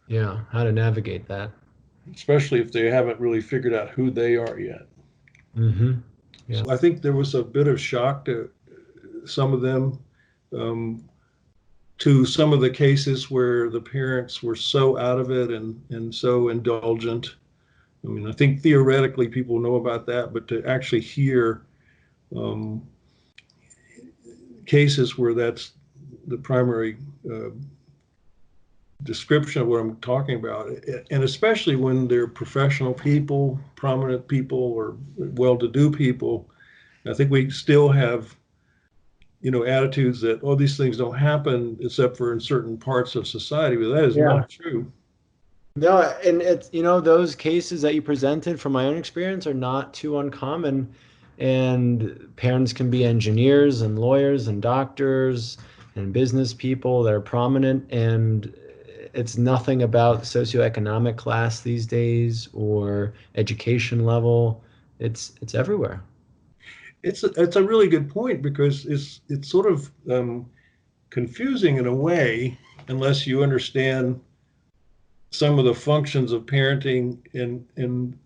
Yeah. How to navigate that. especially if they haven't really figured out who they are yet. Hmm. Yeah. So I think there was a bit of shock to some of them, um, to some of the cases where the parents were so out of it and so indulgent. I mean, I think theoretically people know about that, but to actually hear um, cases where that's the primary description of what I'm talking about, and especially when they're professional people, prominent people, or well-to-do people, I think we still have, attitudes that, oh, these things don't happen except for in certain parts of society, but that is Yeah. not true. No, and it's, those cases that you presented from my own experience are not too uncommon. And parents can be engineers and lawyers and doctors and business people that are prominent. And it's nothing about socioeconomic class these days or education level. It's everywhere. It's a really good point because it's sort of confusing in a way unless you understand some of the functions of parenting and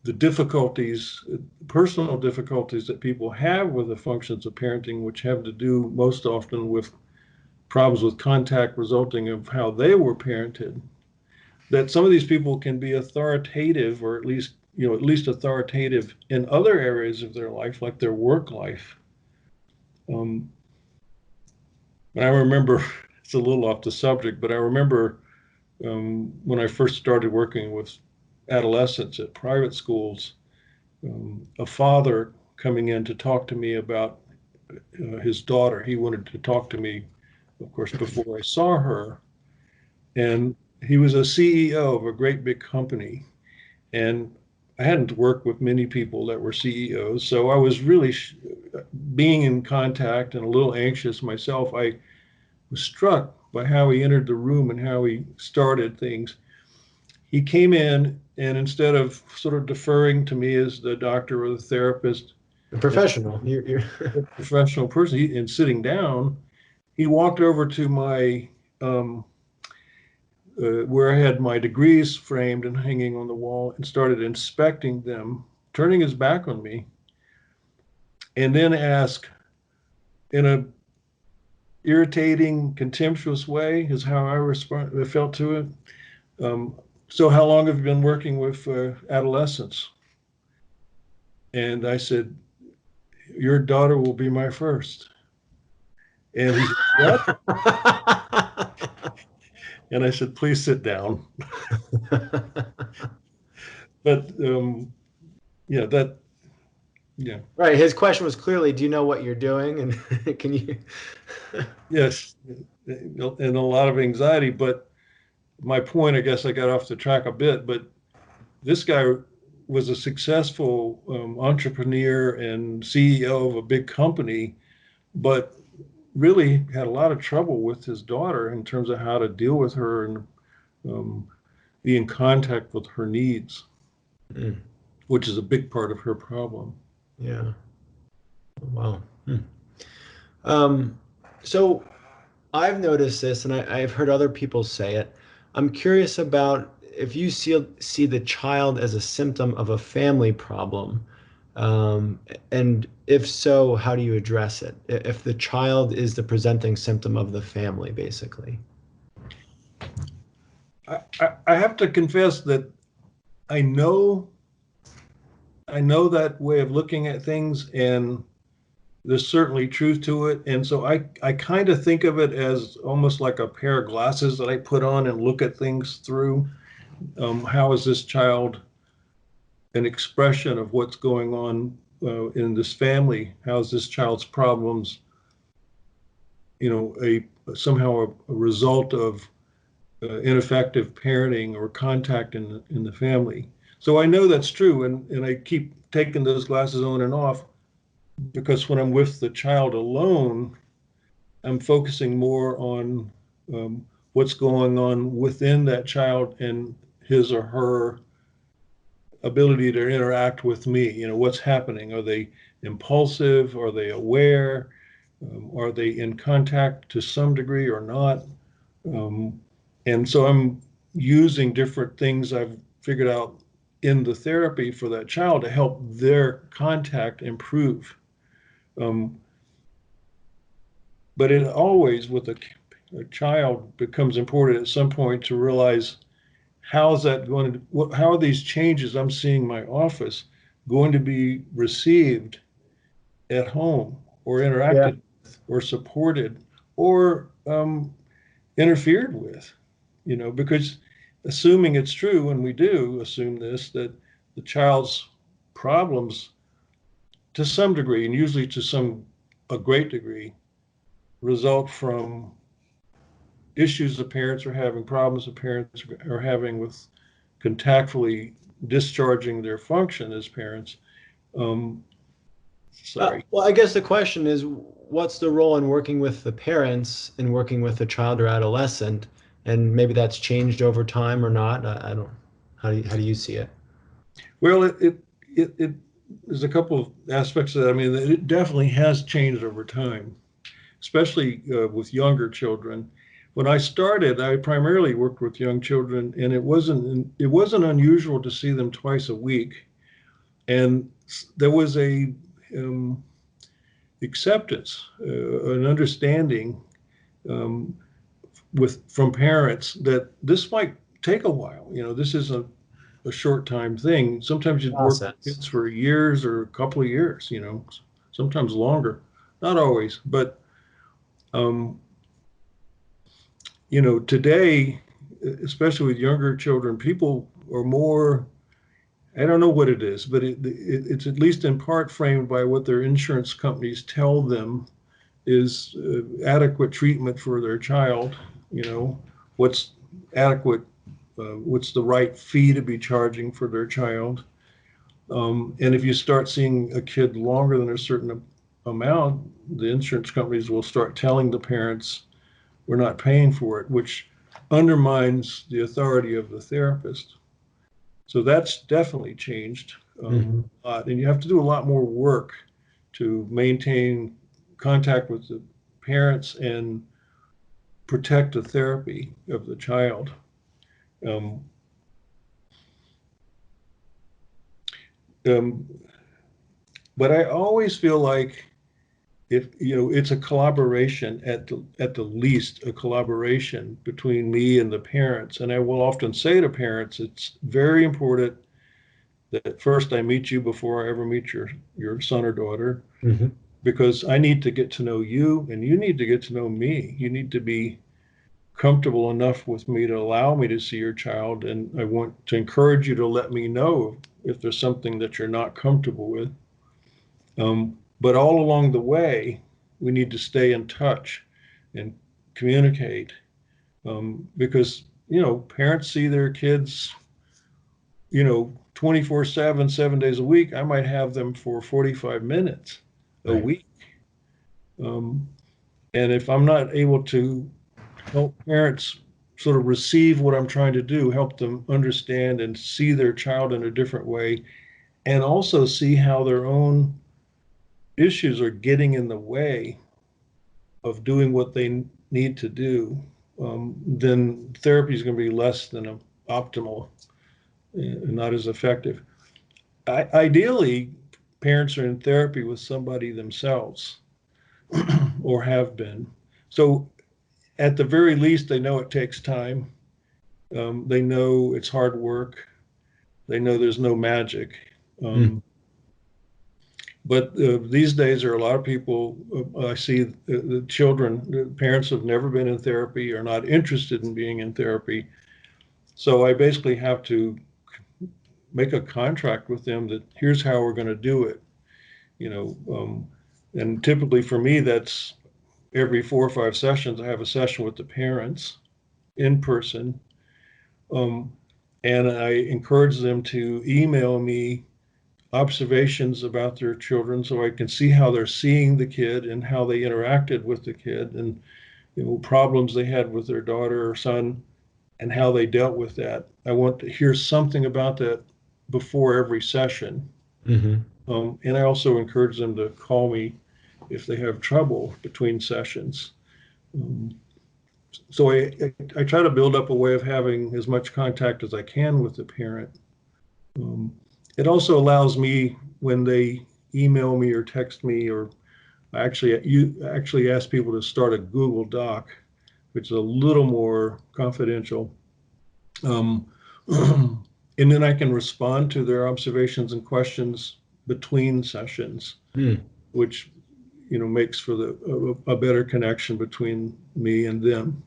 the difficulties, personal difficulties that people have with the functions of parenting, which have to do most often with problems with contact resulting of how they were parented. That some of these people can be authoritative, or at least authoritative in other areas of their life, like their work life. Um, and I remember it's a little off the subject, but I remember when I first started working with adolescents at private schools, a father coming in to talk to me about his daughter. He wanted to talk to me, of course, before I saw her. And he was a CEO of a great big company. And I hadn't worked with many people that were CEOs. So I was really being in contact and a little anxious myself. I was struck by how he entered the room and how he started things. He came in, and instead of sort of deferring to me as the doctor or the therapist, A professional. You're a professional person, and sitting down, he walked over to my where I had my degrees framed and hanging on the wall and started inspecting them, turning his back on me, and then ask in a irritating, contemptuous way is how I felt to it. So how long have you been working with adolescents? And I said, your daughter will be my first. And he said, what? And I said, please sit down. But yeah, that, yeah. Right. His question was clearly, do you know what you're doing? And can you? Yes, and a lot of anxiety. But my point, I guess I got off the track a bit, but this guy was a successful entrepreneur and CEO of a big company, but really had a lot of trouble with his daughter in terms of how to deal with her and be in contact with her needs, which is a big part of her problem. Yeah. Wow. So I've noticed this, and I've heard other people say it. I'm curious about if you see the child as a symptom of a family problem, and if so, how do you address it? If the child is the presenting symptom of the family, basically. I have to confess that I know that way of looking at things, and there's certainly truth to it. And so I kind of think of it as almost like a pair of glasses that I put on and look at things through. How is this child an expression of what's going on in this family? How is this child's problems, somehow a result of ineffective parenting or contact in the family? So I know that's true, and I keep taking those glasses on and off, because when I'm with the child alone, I'm focusing more on what's going on within that child and his or her ability to interact with me. What's happening? Are they impulsive? Are they aware? Are they in contact to some degree or not? And so I'm using different things I've figured out in the therapy for that child to help their contact improve. But it always, with a child, becomes important at some point to realize how are these changes I'm seeing in my office going to be received at home, or interacted with, or supported, or interfered with, because assuming it's true, and we do assume this, that the child's problems to some degree, and usually to a great degree, result from issues the parents are having, problems the parents are having with contactfully discharging their function as parents. Sorry. Well, I guess the question is, what's the role in working with the parents and working with the child or adolescent? And maybe that's changed over time or not. I don't. How do you see it? Well, it there's a couple of aspects of that. I mean, it definitely has changed over time, especially with younger children. When I started, I primarily worked with young children, and it wasn't unusual to see them twice a week, and there was a acceptance, an understanding from parents that this might take a while. This isn't a short time thing. Sometimes you'd work with kids for years or a couple of years. Sometimes longer, not always, but today, especially with younger children, people are more, I don't know what it is, but it's at least in part framed by what their insurance companies tell them is adequate treatment for their child. What's adequate, what's the right fee to be charging for their child. And if you start seeing a kid longer than a certain amount, the insurance companies will start telling the parents, we're not paying for it, which undermines the authority of the therapist. So that's definitely changed a lot. And you have to do a lot more work to maintain contact with the parents and protect the therapy of the child. um, but I always feel like if it's a collaboration at the least, a collaboration between me and the parents. And I will often say to parents, it's very important that first I meet you before I ever meet your son or daughter, Mm-hmm. because I need to get to know you and you need to get to know me. You need to be comfortable enough with me to allow me to see your child, and I want to encourage you to let me know if there's something that you're not comfortable with. But all along the way, we need to stay in touch and communicate, because parents see their kids 24/7, 7 days a week. I might have them for 45 minutes a Right. week. And if I'm not able to help parents sort of receive what I'm trying to do, help them understand and see their child in a different way, and also see how their own issues are getting in the way of doing what they need to do, then therapy is going to be less than optimal and not as effective. Ideally, parents are in therapy with somebody themselves or have been. So at the very least, they know it takes time. They know it's hard work. They know there's no magic. Mm. Um, but these days, there are a lot of people. I see the children, the parents have never been in therapy, are not interested in being in therapy. So I basically have to make a contract with them that here's how we're going to do it. You know, and typically for me, that's every 4 or 5 sessions. I have a session with the parents in person. Um, and I encourage them to email me observations about their children so I can see how they're seeing the kid and how they interacted with the kid, and problems they had with their daughter or son and how they dealt with that. I want to hear something about that before every session. Mm-hmm. And I also encourage them to call me if they have trouble between sessions. Um, so I try to build up a way of having as much contact as I can with the parent. Um, it also allows me, when they email me or text me, or you actually ask people to start a Google Doc, which is a little more confidential. Um, and then I can respond to their observations and questions between sessions, Mm. which makes for a better connection between me and them.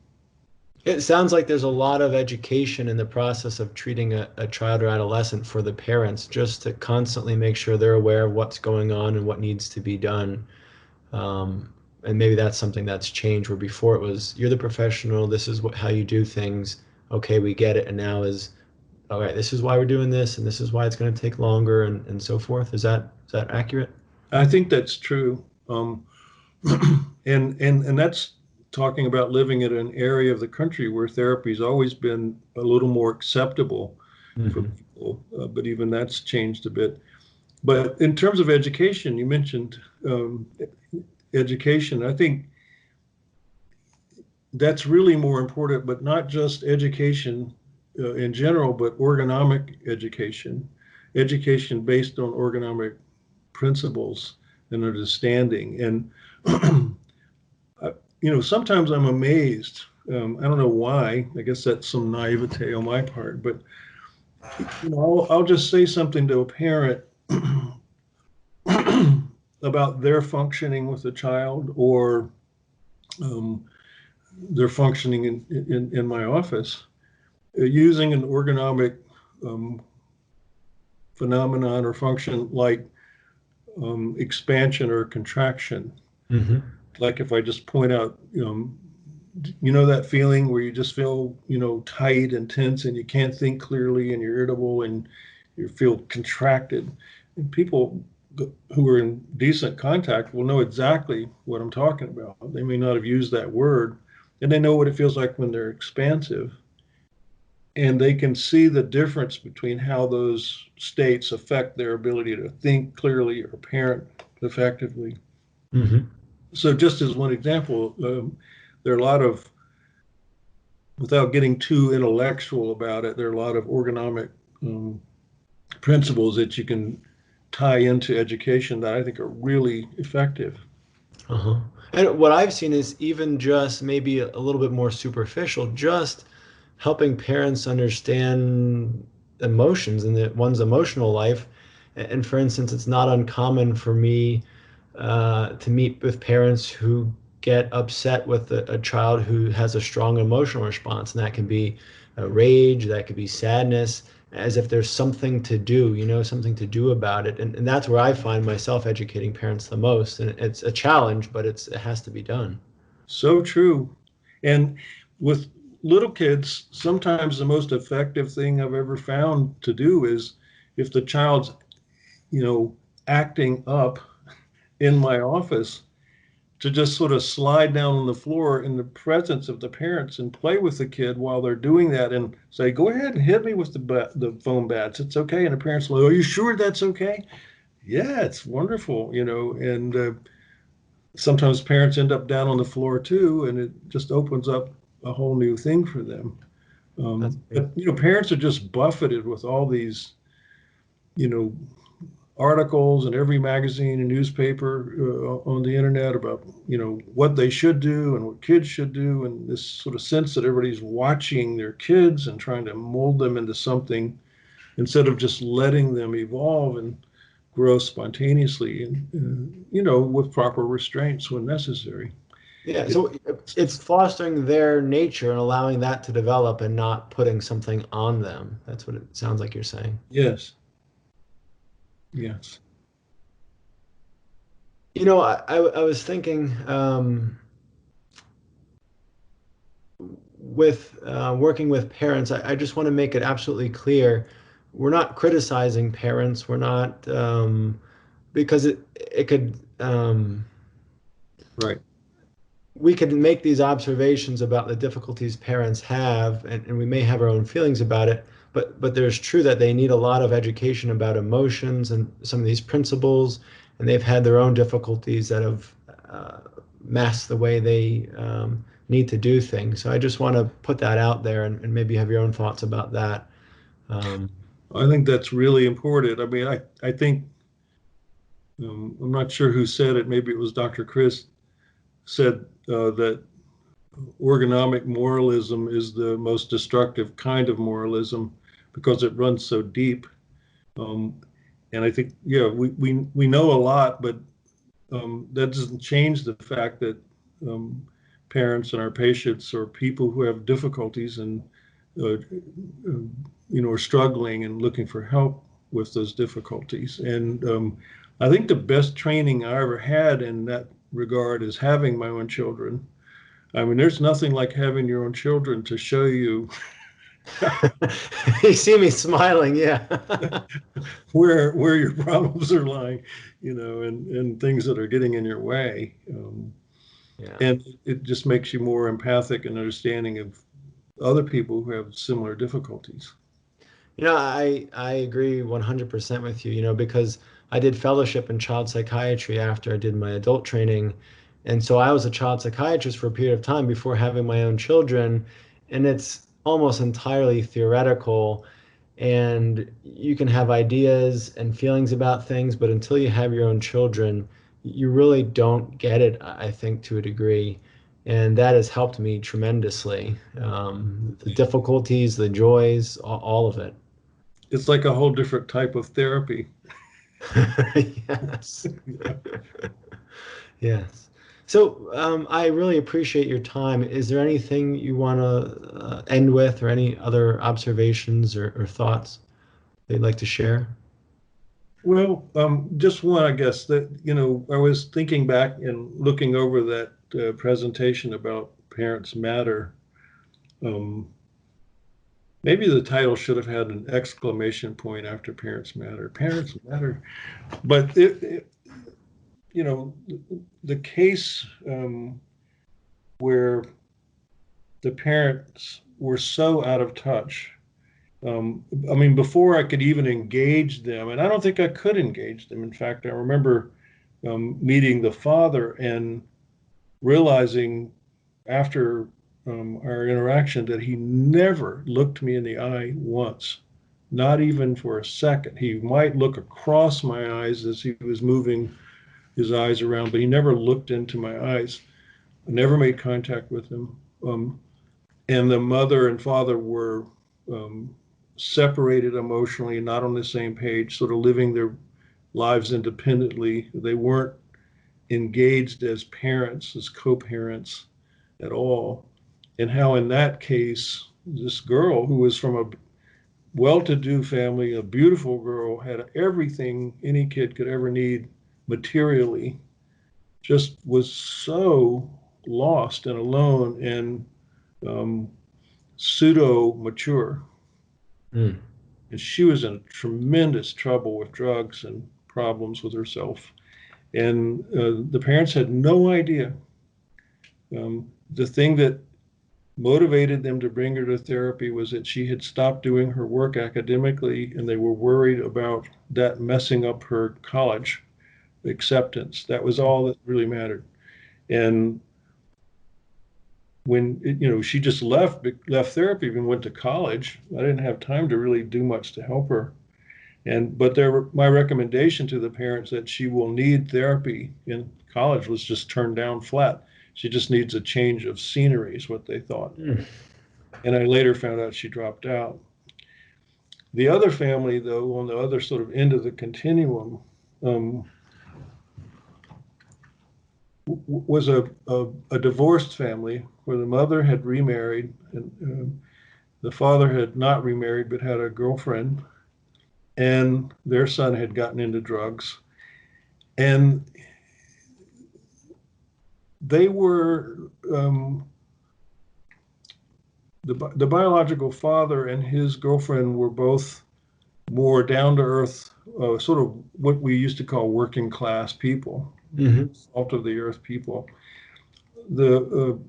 It sounds like there's a lot of education in the process of treating a child or adolescent for the parents, just to constantly make sure they're aware of what's going on and what needs to be done. And maybe that's something that's changed, where before it was, you're the professional, this is how you do things. Okay, we get it. And now is, all right, this is why we're doing this, and this is why it's going to take longer, and so forth. Is that accurate? I think that's true. And that's talking about living in an area of the country where therapy's always been a little more acceptable for Mm-hmm. people, but even that's changed a bit. But in terms of education, you mentioned education. I think that's really more important, but not just education in general, but ergonomic education, education based on ergonomic principles and understanding. And sometimes I'm amazed. I don't know why. I guess that's some naivete on my part, but I'll just say something to a parent about their functioning with a child, or um, their functioning in my office, using an ergonomic um, phenomenon or function like expansion or contraction. Mm-hmm. Like if I just point out, that feeling where you just feel, tight and tense and you can't think clearly and you're irritable and you feel contracted. And people who are in decent contact will know exactly what I'm talking about. They may not have used that word, and they know what it feels like when they're expansive. And they can see the difference between how those states affect their ability to think clearly or parent effectively. Mm-hmm. So, just as one example, there are a lot of, without getting too intellectual about it, there are a lot of ergonomic um, principles that you can tie into education that I think are really effective. Uh-huh. And what I've seen is even just maybe a little bit more superficial, just helping parents understand emotions and one's emotional life. And for instance, it's not uncommon for me to meet with parents who get upset with a child who has a strong emotional response, and that can be rage, that could be sadness, as if there's something to do, something to do about it. And that's where I find myself educating parents the most. And it's a challenge, but it has to be done. So true. And with little kids, sometimes the most effective thing I've ever found to do is if the child's, acting up in my office, to just sort of slide down on the floor in the presence of the parents and play with the kid while they're doing that and say, go ahead and hit me with the foam bats. It's okay. And the parents will, are you sure that's okay? Yeah, it's wonderful, and sometimes parents end up down on the floor too, and it just opens up a whole new thing for them. That's great. But parents are just buffeted with all these, you know, articles in every magazine and newspaper on the internet about what they should do and what kids should do, and this sort of sense that everybody's watching their kids and trying to mold them into something instead of just letting them evolve and grow spontaneously and with proper restraints when necessary. Yeah, It, so it's fostering their nature and allowing that to develop and not putting something on them. That's what it sounds like you're saying. yes, yes, I was thinking with working with parents, I just want to make it absolutely clear we're not criticizing parents. We're not because it could right. we could make these observations about the difficulties parents have, and we may have our own feelings about it, but there's true that they need a lot of education about emotions and some of these principles, and they've had their own difficulties that have masked the way they need to do things. So I just want to put that out there, and maybe have your own thoughts about that. Um, I think that's really important. I mean, I think I'm not sure who said it. Maybe it was Dr. Chris said that ergonomic moralism is the most destructive kind of moralism because it runs so deep. Um, and I think, yeah, we know a lot, but that doesn't change the fact that um, parents and our patients are people who have difficulties and are struggling and looking for help with those difficulties. And I think the best training I ever had in that regard is having my own children. I mean, there's nothing like having your own children to show you you see me smiling, yeah. where your problems are lying, and things that are getting in your way. Yeah. And it just makes you more empathic and understanding of other people who have similar difficulties. I agree 100% with you, because I did fellowship in child psychiatry after I did my adult training. And so I was a child psychiatrist for a period of time before having my own children. And it's almost entirely theoretical. And you can have ideas and feelings about things, but until you have your own children, you really don't get it, I think, to a degree. And that has helped me tremendously. The difficulties, the joys, all of it. It's like a whole different type of therapy. Yes. Yes. So I really appreciate your time. Is there anything you want to end with, or any other observations or thoughts that you'd like to share? Well, just one, I guess, that, I was thinking back and looking over that presentation about Parents Matter. Um, Maybe the title should have had an exclamation point after Parents Matter. Parents Matter. But you know, the case where the parents were so out of touch. I mean, before I could even engage them, and I don't think I could engage them. In fact, I remember meeting the father and realizing after our interaction that he never looked me in the eye once. not even for a second. He might look across my eyes as he was moving his eyes around, but he never looked into my eyes. I never made contact with him. And the mother and father were separated emotionally, not on the same page, sort of living their lives independently. They weren't engaged as parents, as co-parents at all. And how in that case, this girl who was from a well-to-do family, a beautiful girl, had everything any kid could ever need materially, just was so lost and alone and pseudo-mature. Mm. And she was in tremendous trouble with drugs and problems with herself. And the parents had no idea. The thing that motivated them to bring her to therapy was that she had stopped doing her work academically, and they were worried about that messing up her college acceptance. That was all that really mattered. And when she just left therapy and went to college, I didn't have time to really do much to help her. But my recommendation to the parents that she will need therapy in college was just turned down flat. She just needs a change of scenery, is what they thought. Mm. And I later found out she dropped out. The other family, though, on the other sort of end of the continuum, was a divorced family where the mother had remarried and the father had not remarried but had a girlfriend, and their son had gotten into drugs. And they were, the biological father and his girlfriend were both more down-to-earth, sort of what we used to call working class people, salt of the earth people. The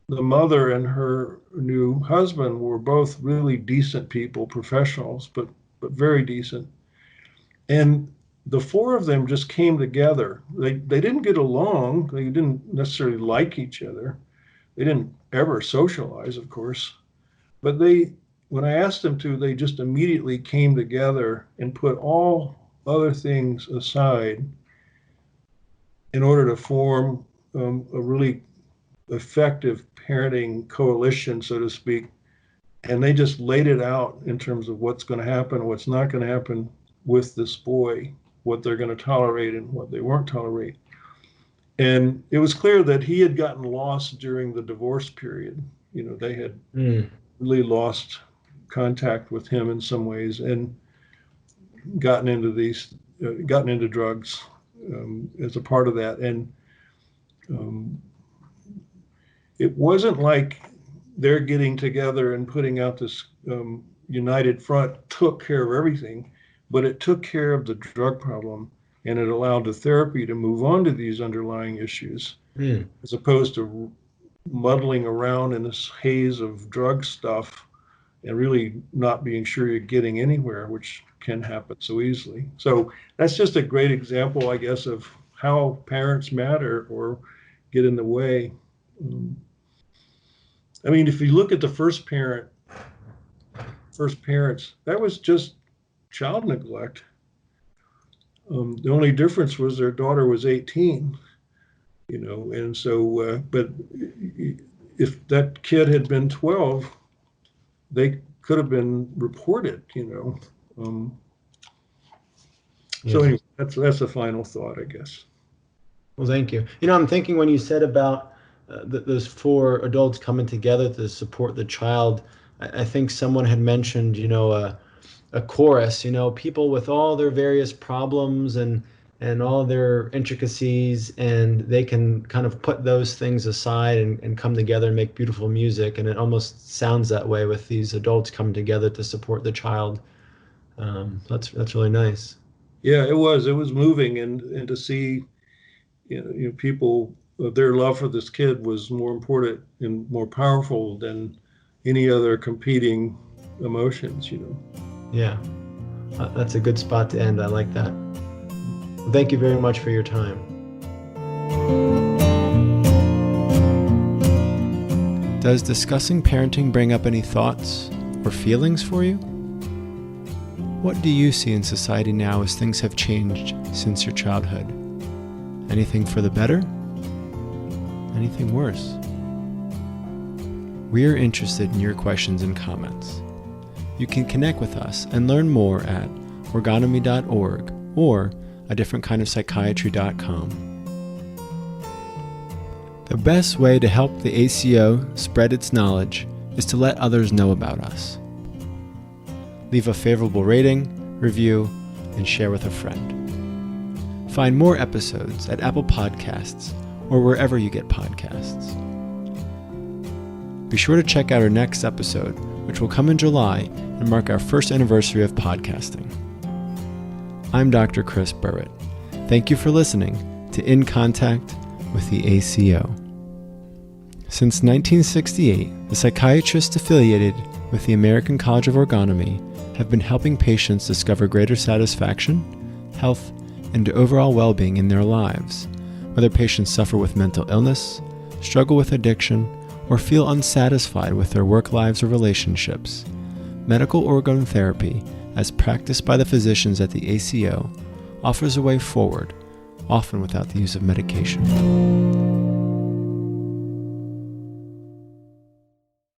mother and her new husband were both really decent people, professionals, but very decent. And the four of them just came together. They didn't get along. They didn't necessarily like each other. They didn't ever socialize, of course. But when I asked them to, they just immediately came together and put all other things aside in order to form a really effective parenting coalition, so to speak. And they just laid it out in terms of what's going to happen, what's not going to happen with this boy, what they're going to tolerate and what they won't tolerate. And it was clear that he had gotten lost during the divorce period. They had really lost contact with him in some ways and gotten into drugs as a part of that. And it wasn't like they're getting together and putting out this united front took care of everything, but it took care of the drug problem, and it allowed the therapy to move on to these underlying issues, as opposed to muddling around in this haze of drug stuff and really not being sure you're getting anywhere, which can happen so easily. So that's just a great example, I guess, of how parents matter or get in the way. I mean, if you look at the first parents, that was just child neglect. The only difference was their daughter was 18, and so, but if that kid had been 12, they could have been reported, So anyway, that's a final thought, I guess. Well, thank you. I'm thinking when you said about those four adults coming together to support the child, I think someone had mentioned, a chorus, people with all their various problems and all their intricacies, and they can kind of put those things aside and come together and make beautiful music. And it almost sounds that way with these adults coming together to support the child. That's really nice. Yeah, it was moving, and to see, people, their love for this kid was more important and more powerful than any other competing emotions, Yeah, that's a good spot to end. I like that. Well, thank you very much for your time. Does discussing parenting bring up any thoughts or feelings for you? What do you see in society now as things have changed since your childhood? Anything for the better? Anything worse? We are interested in your questions and comments. You can connect with us and learn more at orgonomy.org or adifferentkindofpsychiatry.com. The best way to help the ACO spread its knowledge is to let others know about us. Leave a favorable rating, review, and share with a friend. Find more episodes at Apple Podcasts or wherever you get podcasts. Be sure to check out our next episode, which will come in July and mark our first anniversary of podcasting. I'm Dr. Chris Burritt. Thank you for listening to In Contact with the ACO. Since 1968, the psychiatrists affiliated with the American College of Orgonomy have been helping patients discover greater satisfaction, health, and overall well-being in their lives, whether patients suffer with mental illness, struggle with addiction, or feel unsatisfied with their work lives or relationships. Medical orgone therapy, as practiced by the physicians at the ACO, offers a way forward, often without the use of medication.